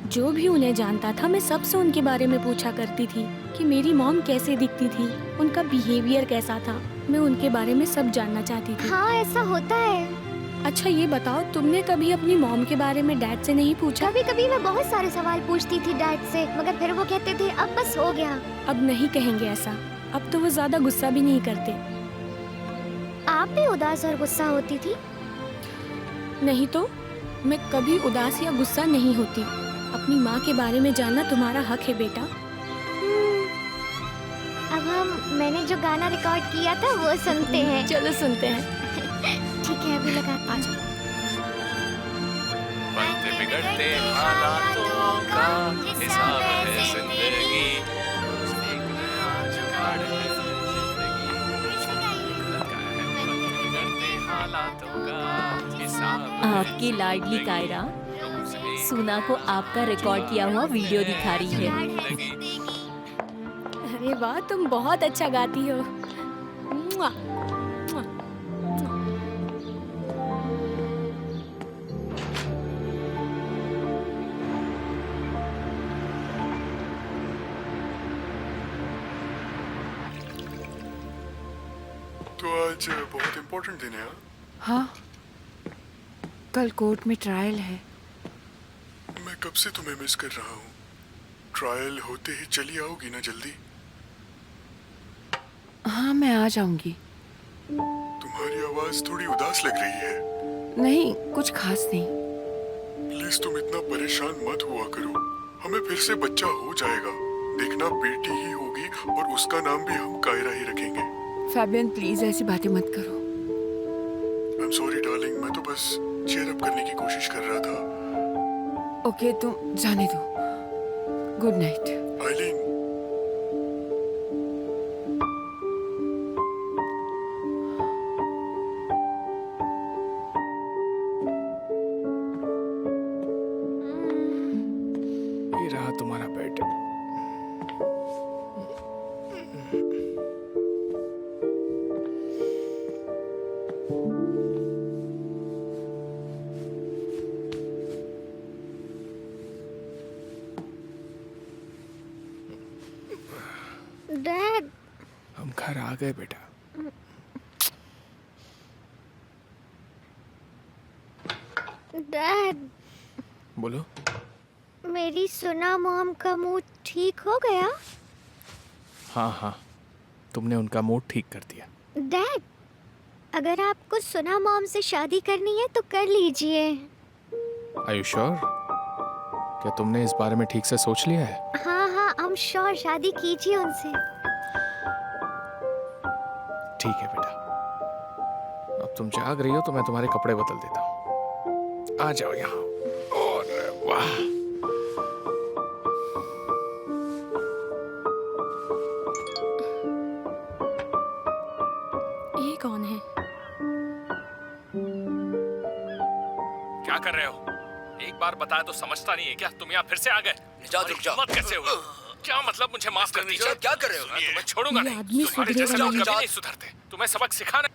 जो भी उन्हें जानता था मैं सबसे उनके बारे में पूछा करती थी कि मेरी मॉम कैसे दिखती थी, उनका बिहेवियर कैसा था। मैं उनके बारे में सब जानना चाहती थी।
हाँ ऐसा होता है।
अच्छा ये बताओ, तुमने कभी अपनी मॉम के बारे में डैड से नहीं पूछा?
कभी कभी मैं बहुत सारे सवाल पूछती थी डैड से, मगर फिर वो कहते थे अब बस हो गया।
अब नहीं कहेंगे ऐसा, अब तो वो ज्यादा गुस्सा भी नहीं करते।
आप भी उदास और गुस्सा होती थी?
नहीं तो, मैं कभी उदास या गुस्सा नहीं होती। अपनी माँ के बारे में जानना तुम्हारा हक है बेटा।
अब मैंने जो गाना रिकॉर्ड किया था वो सुनते हैं।
चलो सुनते हैं।
ठीक है, अभी लगा।
आ जाओ।
बनते बिगड़ते हालातों का हिसाब है जिंदगी, एक नया जुगाड़ है जिंदगी। बनते बिगड़ते हालातों का हिसाब है
आपकी लाडली कायरा सुना को आपका रिकॉर्ड किया हुआ वीडियो दिखा रही है।
अरे वाह, तुम बहुत अच्छा गाती हो। मुआ, मुआ।
तो आज बहुत इम्पोर्टेंट दिन है।
हाँ, कल कोर्ट में ट्रायल है।
मैं कब से तुम्हें मिस कर रहा हूँ। ट्रायल होते ही चली आओगी ना जल्दी?
हाँ मैं आ जाऊंगी।
तुम्हारी आवाज थोड़ी उदास लग रही है।
नहीं, कुछ खास नहीं।
प्लीज तुम इतना परेशान मत हुआ करो, हमें फिर से बच्चा हो जाएगा। देखना, बेटी ही होगी और उसका नाम भी हम कायरा ही रखेंगे।
फैबियन प्लीज ऐसी बातें मत करो।
आई एम सॉरी डार्लिंग, मैं तो बस चीयर अप करने की कोशिश कर रहा था।
ओके, तुम जाने दो। Good night.
आइलीन,
ये रहा तुम्हारा बेड। गए बेटा?
डैड,
बोलो।
मेरी सुना मॉम का मूड ठीक हो गया?
हाँ हाँ, तुमने उनका मूड ठीक कर दिया।
डैड, अगर आपको सुना मॉम से शादी करनी है तो कर लीजिए।
Are you sure? क्या तुमने इस बारे में ठीक से सोच लिया है?
हाँ हाँ, I'm sure, शादी कीजिए उनसे।
ठीक है बेटा, अब तुम जाग रही हो तो मैं तुम्हारे कपड़े बदल देता हूँ। आ जाओ यहाँ। और वाह,
ये कौन है?
क्या कर रहे हो? एक बार बताया तो समझता नहीं है क्या? तुम यहाँ फिर से आ गए?
निजात, रुक जाओ।
हिम्मत कैसे हुआ? क्या मतलब? मुझे माफ कर दीजिए।
क्या कर रहे हो?
मैं तुम्हें छोड़ूंगा
ये
नहीं।
आदमी
तुम्हारे
सुधरेगा
जैसे लोग
नहीं।
कभी नहीं सुधरते। तुम्हें सबक सिखाना।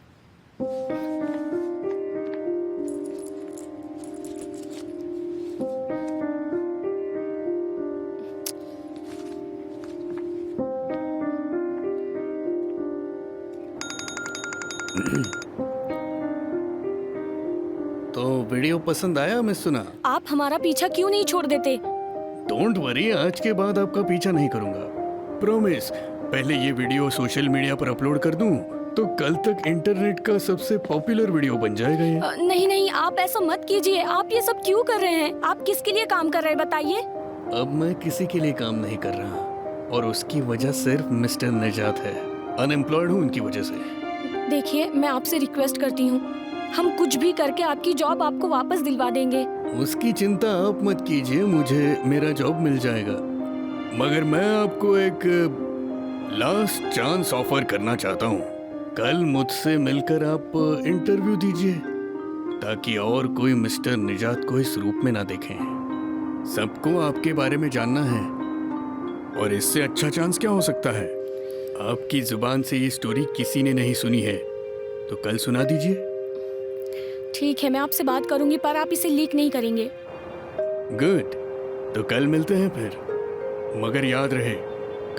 तो वीडियो पसंद आया मिस सुना?
आप हमारा पीछा क्यों नहीं छोड़ देते?
डोंट वरी, आज के बाद आपका पीछा नहीं करूंगा, प्रॉमिस। पहले ये वीडियो सोशल मीडिया पर अपलोड कर दूं तो कल तक इंटरनेट का सबसे पॉपुलर वीडियो बन जाएगा ये।
नहीं नहीं, आप ऐसा मत कीजिए। आप ये सब क्यों कर रहे हैं? आप किसके लिए काम कर रहे हैं बताइए?
अब मैं किसी के लिए काम नहीं कर रहा और उसकी वजह सिर्फ मिस्टर निजात है। अनएम्प्लॉयड हूँ उनकी वजह से।
देखिए, मैं आपसे रिक्वेस्ट करती हूँ, हम कुछ भी करके आपकी जॉब आपको वापस दिलवा देंगे।
उसकी चिंता आप मत कीजिए, मुझे मेरा जॉब मिल जाएगा। मगर मैं आपको एक लास्ट चांस ऑफर करना चाहता हूँ। कल मुझसे मिलकर आप इंटरव्यू दीजिए ताकि और कोई मिस्टर निजात को इस रूप में ना देखें। सबको आपके बारे में जानना है और इससे अच्छा चांस क्या हो सकता है? आपकी जुबान से ये स्टोरी किसी ने नहीं सुनी है, तो कल सुना दीजिए।
ठीक है, मैं आपसे बात करूंगी, पर आप इसे लीक नहीं करेंगे।
गुड, तो कल मिलते हैं फिर। मगर याद रहे,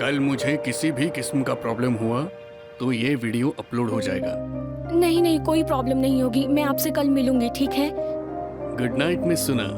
कल मुझे किसी भी किस्म का प्रॉब्लम हुआ तो ये वीडियो अपलोड हो जाएगा।
नहीं नहीं, कोई प्रॉब्लम नहीं होगी। मैं आपसे कल मिलूंगी, ठीक है?
गुड नाइट मिस सुना।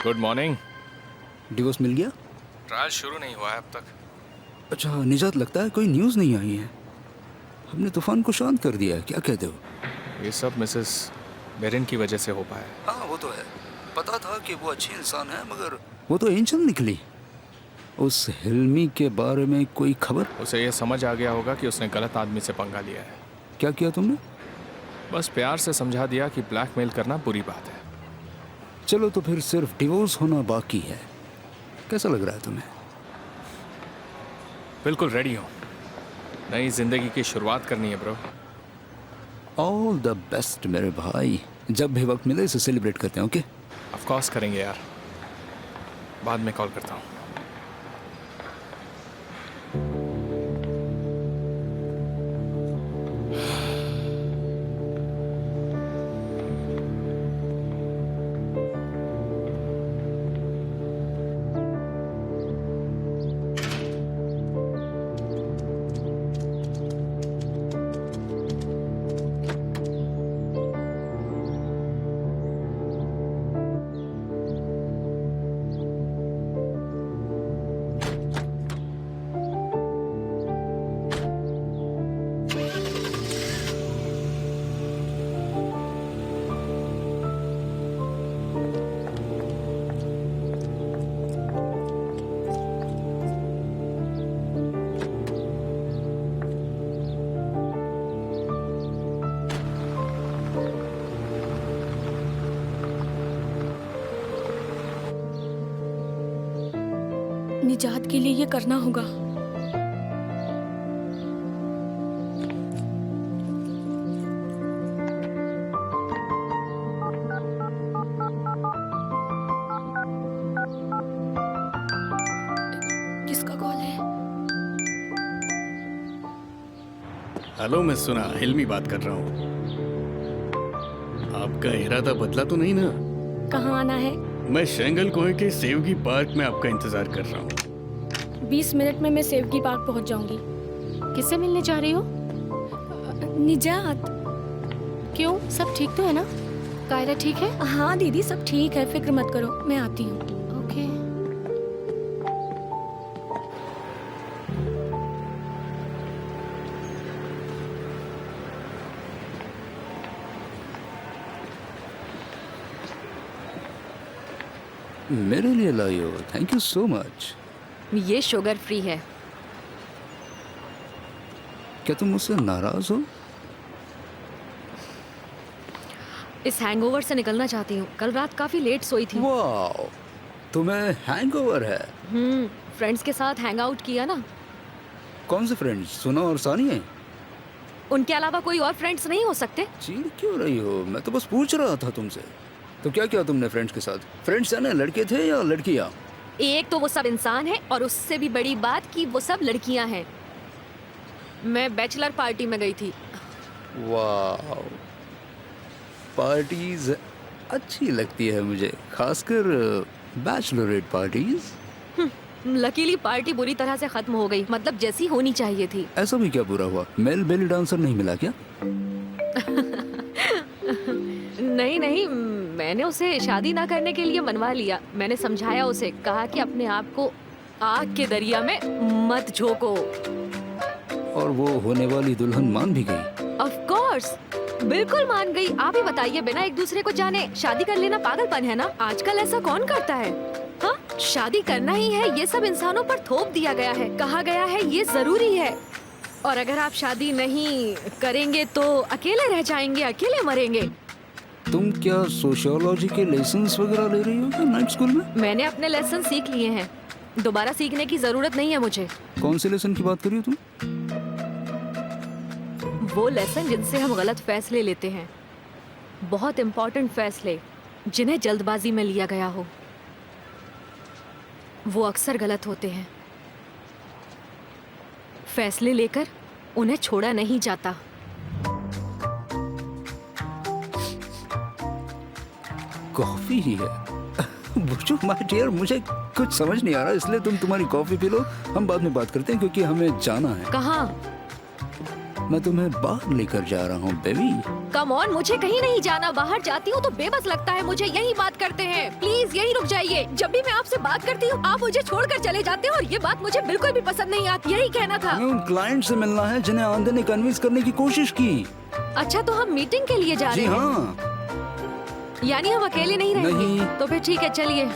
Good morning.
डिवोर्स मिल गया?
ट्रायल शुरू नहीं हुआ है अब तक।
अच्छा निजात, लगता है कोई न्यूज़ नहीं आई है। हमने तूफान को शांत कर दिया है, क्या कहते हो?
ये सब मिसेस बेरिन की वजह से हो पाया है।
हाँ वो तो है, पता था कि वो अच्छी इंसान है, मगर वो तो एंजल निकली। उस हिल्मी के बारे में कोई खबर?
उसे ये समझ आ गया होगा कि उसने गलत आदमी से पंगा लिया है।
क्या किया तुमने?
बस प्यार से समझा दिया कि ब्लैकमेल करना बुरी बात है।
चलो तो फिर सिर्फ डिवोर्स होना बाकी है। कैसा लग रहा है तुम्हें?
बिल्कुल रेडी हूँ। नई जिंदगी की शुरुआत करनी है ब्रो।
ऑल द बेस्ट मेरे भाई। जब भी वक्त मिले इसे सेलिब्रेट करते हैं, ओके?
ऑफ कोर्स करेंगे यार, बाद में कॉल करता हूँ।
निजात के लिए ये करना होगा। किसका कॉल है?
हेलो, मैं सुना हिल्मी बात कर रहा हूँ। आपका इरादा बदला तो नहीं ना?
कहाँ आना है?
मैं शेंगल कोहे के सेवगी पार्क में आपका इंतजार कर रहा हूँ।
20 मिनट में मैं सेवगी पार्क पहुँच जाऊंगी।
किससे मिलने जा रही हो?
निजात।
क्यों, सब ठीक तो है ना? कायरा ठीक है?
हाँ दीदी, सब ठीक है, फिक्र मत करो, मैं आती हूँ।
ओके।
मेरे लिए लाई हो, थैंक यू सो मच।
ये शुगर फ्री है।
क्या तुम मुझसे नाराज हो?
इस हैंगओवर से निकलना चाहती हूँ। कल रात काफी लेट सोई थी।
वाह, तुम्हें हैंगओवर है?
फ्रेंड्स के साथ हैंग आउट किया ना।
कौन से फ्रेंड्स, सुना और सानी है?
उनके अलावा कोई और फ्रेंड्स नहीं हो सकते?
चिढ़ क्यों रही हो? मैं तो बस पूछ रहा था तुमसे। तो क्या किया तुमने फ्रेंड्स के साथ? फ्रेंड्स है ना, लड़के थे या लड़कियाँ?
एक तो वो सब इंसान है और उससे भी बड़ी बात कि वो सब लड़कियां हैं। मैं बैचलर पार्टी में गई थी।
वाह, पार्टीज अच्छी लगती है मुझे, खासकर बैचलरेट पार्टीज।
लकीली पार्टी बुरी तरह से खत्म हो गई, मतलब जैसी होनी चाहिए थी।
ऐसा भी क्या बुरा हुआ? मेल बेली डांसर नहीं मिला क्या?
नहीं नहीं, मैंने उसे शादी ना करने के लिए मनवा लिया। मैंने समझाया उसे, कहा कि अपने आप को आग के दरिया में मत झोंको।
और वो होने वाली दुल्हन मान भी गई?
ऑफ कोर्स, बिल्कुल मान गई। आप ही बताइए, बिना एक दूसरे को जाने शादी कर लेना पागलपन है ना? आजकल ऐसा कौन करता है? हाँ, शादी करना ही है, ये सब इंसानों पर थोप दिया गया है। कहा गया है ये जरूरी है, और अगर आप शादी नहीं करेंगे तो अकेले रह जाएंगे, अकेले मरेंगे।
तुम क्या सोशियोलॉजी के लेसन्स वगैरह ले रही हो क्या नाइट स्कूल में?
मैंने अपने लेसन सीख लिए हैं, दोबारा सीखने की जरूरत नहीं है मुझे।
कौन से लेसन की बात कर रही हो तुम?
वो लेसन जिनसे हम गलत फैसले लेते हैं, बहुत इंपॉर्टेंट फैसले जिन्हें जल्दबाजी में लिया गया हो, वो अक्सर गलत होते हैं। फैसले लेकर उन्हें छोड़ा नहीं जाता।
कॉफी ही है। बुझो माय डियर, मुझे कुछ समझ नहीं आ रहा, इसलिए तुम तुम्हारी कॉफी पी लो, हम बाद में बात करते हैं क्योंकि हमें जाना है।
कहाँ?
मैं तुम्हें बाहर लेकर जा रहा हूँ बेबी।
कम ऑन, मुझे कहीं नहीं जाना। बाहर जाती हूँ तो बेबस लगता है मुझे। यही बात करते हैं, प्लीज यही रुक जाइए। जब भी मैं आपसे बात करती हूँ आप मुझे छोड़कर चले जाते हैं और ये बात मुझे बिल्कुल भी पसंद नहीं आती। यही कहना था।
हमें उन क्लाइंट से मिलना है जिन्हें आंधे ने कन्विंस करने की कोशिश की।
अच्छा, तो हम मीटिंग के लिए जा रहे हैं?
हाँ।
यानी हम अकेले नहीं रहेंगे?
नहीं।
तो फिर ठीक है, चलिए।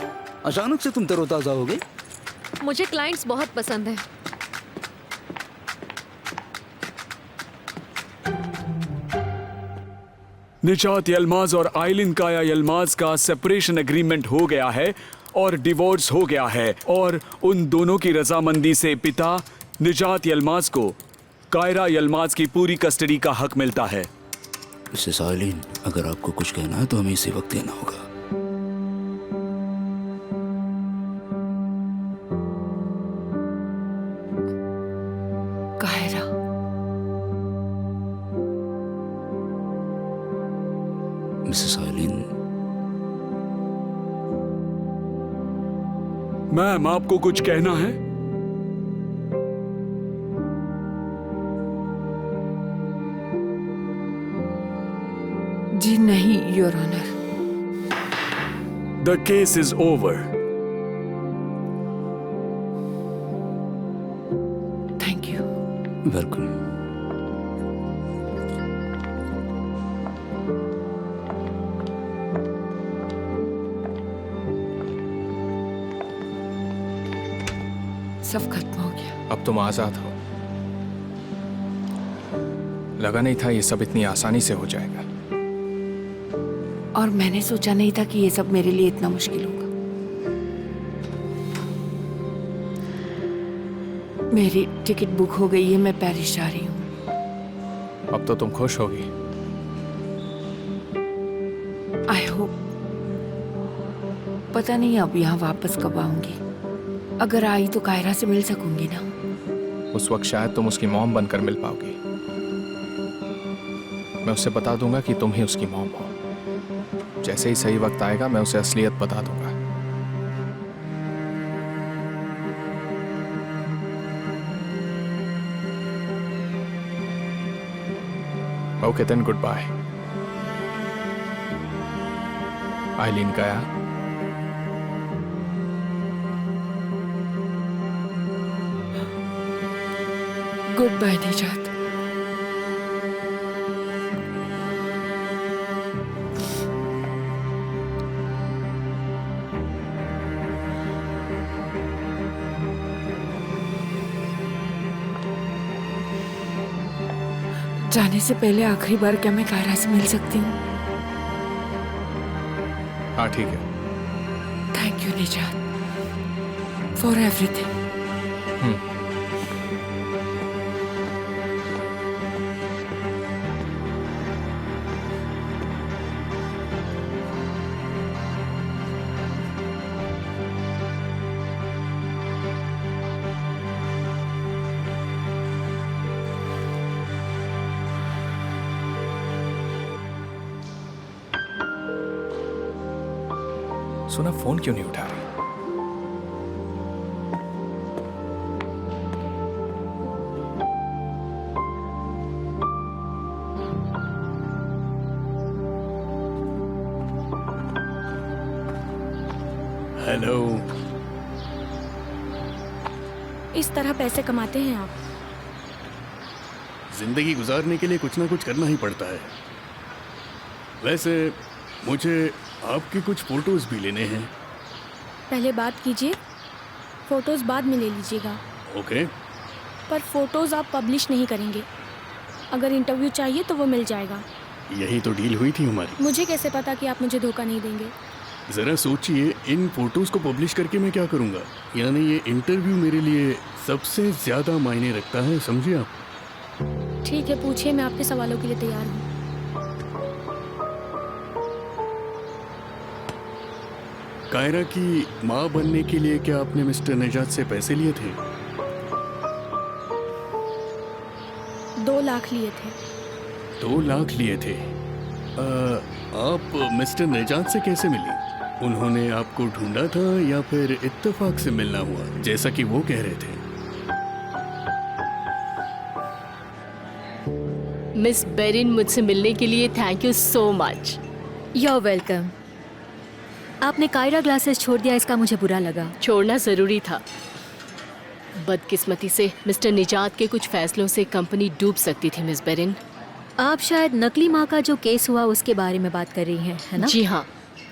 अचानक से तुम तरोताजा हो गई?
मुझे क्लाइंट्स बहुत पसंद है।
निजात यलमाज और आइलिन काया यलमाज का सेपरेशन एग्रीमेंट हो गया है और डिवोर्स हो गया है, और उन दोनों की रजामंदी से पिता निजात यलमाज को कायरा यलमाज की पूरी कस्टडी का हक मिलता है।
मिसेस आइलिन, अगर आपको कुछ कहना है तो हमें इसी वक्त कहना होगा।
कायरा,
मिसेस आइलिन।
मैम, आपको कुछ कहना है?
जी नहीं, your honour.
The case is over.
Thank you.
Welcome.
सब खत्म हो गया।
अब तुम आजाद हो। लगा नहीं था ये सब इतनी आसानी से हो जाएगा।
और मैंने सोचा नहीं था कि ये सब मेरे लिए इतना मुश्किल होगा। मेरी टिकट बुक हो गई है, मैं पेरिस जा रही हूँ।
अब तो तुम खुश होगी।
I hope. पता नहीं अब यहाँ वापस कब आऊंगी। अगर आई तो कायरा से मिल सकूंगी ना।
उस वक्त शायद तुम उसकी मॉम बनकर मिल पाओगी। मैं उसे बता दूंगा कि तुम ही उसकी मॉम हो। जैसे ही सही वक्त आएगा मैं उसे असलियत बता दूंगा। Okay then, goodbye. Aylin Kaya.
Good bye निजात। जाने से पहले आखिरी बार क्या मैं कायरा से मिल सकती हूँ?
हाँ ठीक है।
थैंक यू निजात फॉर एवरीथिंग।
सुना, फोन क्यों नहीं उठा रही?
हेलो।
इस तरह पैसे कमाते हैं आप?
जिंदगी गुजारने के लिए कुछ ना कुछ करना ही पड़ता है। वैसे मुझे आपके कुछ फोटोज भी लेने हैं।
पहले बात कीजिए, फोटोज बाद में ले लीजिएगा।
ओके।
पर फोटोज आप पब्लिश नहीं करेंगे। अगर इंटरव्यू चाहिए तो वो मिल जाएगा।
यही तो डील हुई थी हमारी।
मुझे कैसे पता कि आप मुझे धोखा नहीं देंगे?
जरा सोचिए, इन फोटोज को पब्लिश करके मैं क्या करूंगा? यानी ये इंटरव्यू मेरे लिए सबसे ज्यादा मायने रखता है, समझिए आप।
ठीक है, पूछिए, मैं आपके सवालों के लिए तैयार हूँ।
कायरा की माँ बनने के लिए क्या आपने मिस्टर निजात से पैसे लिए थे?
2 लाख लिए थे।
2 लाख लिए थे। आप मिस्टर निजात से कैसे मिली? उन्होंने आपको ढूंढा था या फिर इत्तेफाक से मिलना हुआ, जैसा कि वो कह रहे थे?
मिस बेरिन, मुझसे मिलने के लिए thank you so much.
You are welcome. आपने कायरा ग्लासेस छोड़ दिया, इसका मुझे बुरा लगा।
छोड़ना जरूरी था। बदकिस्मती से मिस्टर निजात के कुछ फैसलों से कंपनी डूब सकती थी मिस बेरिन।
आप शायद नकली माँ का जो केस हुआ उसके बारे में बात कर रही हैं, है ना?
जी हाँ,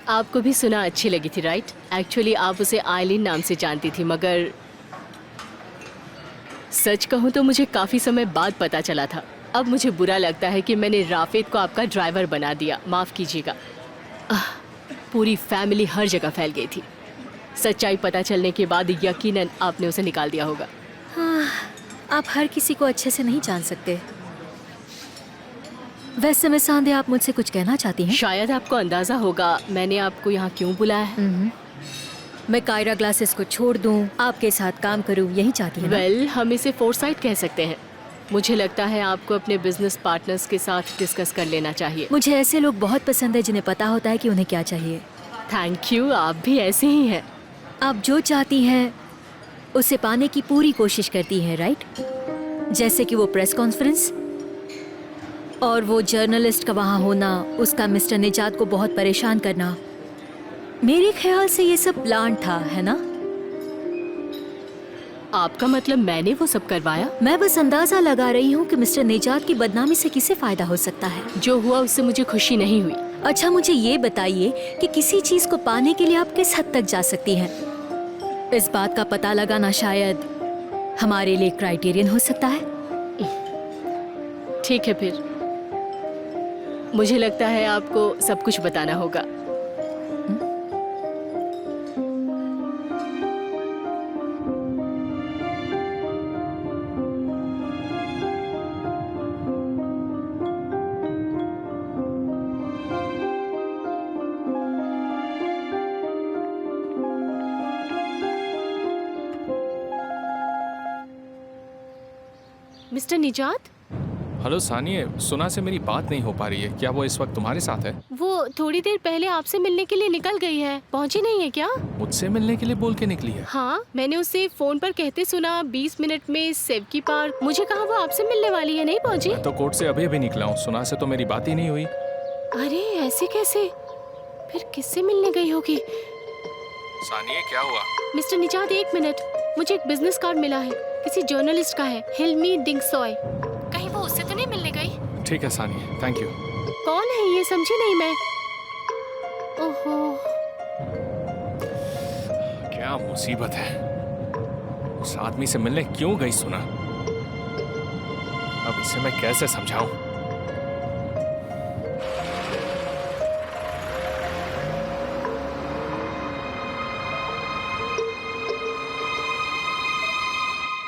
आपको भी सुना अच्छी लगी थी, राइट? एक्चुअली आप उसे आइलिन नाम से जानती थी, मगर सच कहूँ तो मुझे काफ़ी समय बाद पता चला था। अब मुझे बुरा लगता है कि मैंने राफेद को आपका ड्राइवर बना दिया। माफ़ कीजिएगा। पूरी फैमिली हर जगह फैल गई थी। सच्चाई पता चलने के बाद यकीनन आपने उसे निकाल दिया होगा।
हाँ, आप हर किसी को अच्छे से नहीं जान सकते। वैसे मैं सांधे, आप मुझसे कुछ कहना चाहती हैं?
शायद आपको अंदाजा होगा मैंने आपको यहाँ क्यों बुलाया है।
मैं कायरा ग्लासेस को छोड़ दूं, आपके साथ काम करूं, यही चाहती हैं ना?
वेल, हम इसे फोरसाइट कह सकते हैं। मुझे लगता है आपको अपने बिजनेस पार्टनर्स के साथ डिस्कस कर लेना चाहिए।
मुझे ऐसे लोग बहुत पसंद है जिन्हें पता होता है कि उन्हें क्या चाहिए।
थैंक यू, आप भी ऐसे ही हैं।
आप जो चाहती हैं उसे पाने की पूरी कोशिश करती हैं, राइट? जैसे कि वो प्रेस कॉन्फ्रेंस और वो जर्नलिस्ट का वहाँ होना, उसका मिस्टर निजात को बहुत परेशान करना। मेरे ख्याल से ये सब प्लान था, है ना?
आपका मतलब मैंने वो सब करवाया?
मैं बस अंदाजा लगा रही हूँ कि मिस्टर निजात की बदनामी से किसे फायदा हो सकता है।
जो हुआ उससे मुझे खुशी नहीं हुई।
अच्छा, मुझे ये बताइए कि किसी चीज को पाने के लिए आप किस हद तक जा सकती हैं? इस बात का पता लगाना शायद हमारे लिए क्राइटेरियन हो सकता है।
ठीक है, फिर मुझे लगता है आपको सब कुछ बताना होगा। मिस्टर निजात,
हेलो सानिया, सुना से मेरी बात नहीं हो पा रही है। क्या वो इस वक्त तुम्हारे साथ है?
वो थोड़ी देर पहले आपसे मिलने के लिए निकल गई है, पहुंची नहीं है क्या?
मुझसे मिलने के लिए बोल के निकली है?
हाँ, मैंने उसे फोन पर कहते सुना 20 मिनट में सेवकी पार्क। मुझे कहा वो आपसे मिलने वाली है, नहीं पहुंची?
मैं तो कोर्ट से अभी अभी निकला हूँ, सुना से तो मेरी बात ही नहीं हुई।
अरे ऐसे कैसे? फिर किससे मिलने गई होगी?
सानिया क्या हुआ?
मिस्टर निजात, 1 मिनट, मुझे एक बिजनेस कार्ड मिला है, किसी जर्नलिस्ट का है, हिल्मी डिंगसॉय। कहीं वो उससे तो नहीं मिलने गई?
ठीक है सानिया, थैंक यू।
कौन है ये, समझी नहीं मैं। ओहो,
क्या मुसीबत है। उस आदमी से मिलने क्यों गई सुना? अब इसे मैं कैसे समझाऊं?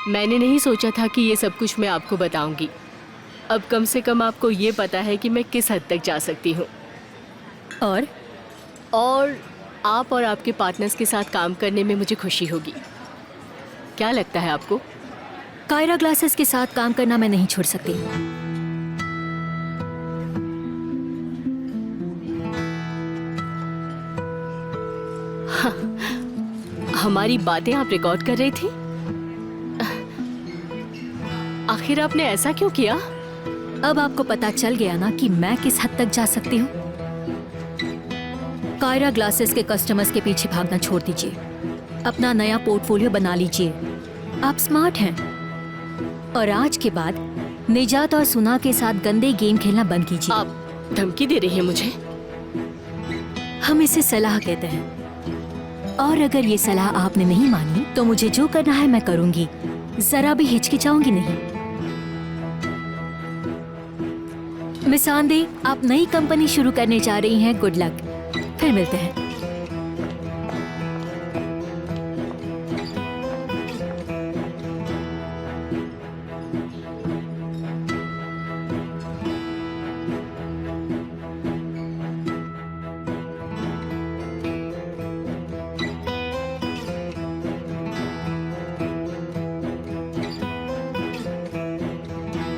मैंने नहीं सोचा था कि ये सब कुछ मैं आपको बताऊंगी। अब कम से कम आपको ये पता है कि मैं किस हद तक जा सकती हूँ। और आप और आपके पार्टनर्स के साथ काम करने में मुझे खुशी होगी। क्या लगता है आपको?
कायरा ग्लासेस के साथ काम करना मैं नहीं छोड़ सकती।
हमारी बातें आप रिकॉर्ड कर रही थी? आखिर आपने ऐसा क्यों किया?
अब आपको पता चल गया ना कि मैं किस हद तक जा सकती हूँ। कायरा ग्लासेस के कस्टमर्स के पीछे भागना छोड़ दीजिए, अपना नया पोर्टफोलियो बना लीजिए। आप स्मार्ट हैं और आज के बाद निजात और सुना के साथ गंदे गेम खेलना बंद कीजिए।
आप धमकी दे रही हैं मुझे?
हम इसे सलाह कहते हैं, और अगर ये सलाह आपने नहीं मानी तो मुझे जो करना है मैं करूंगी, जरा भी हिचकिचाऊंगी नहीं। मिस आंदे, आप नई कंपनी शुरू करने जा रही हैं, गुड लक। फिर मिलते हैं।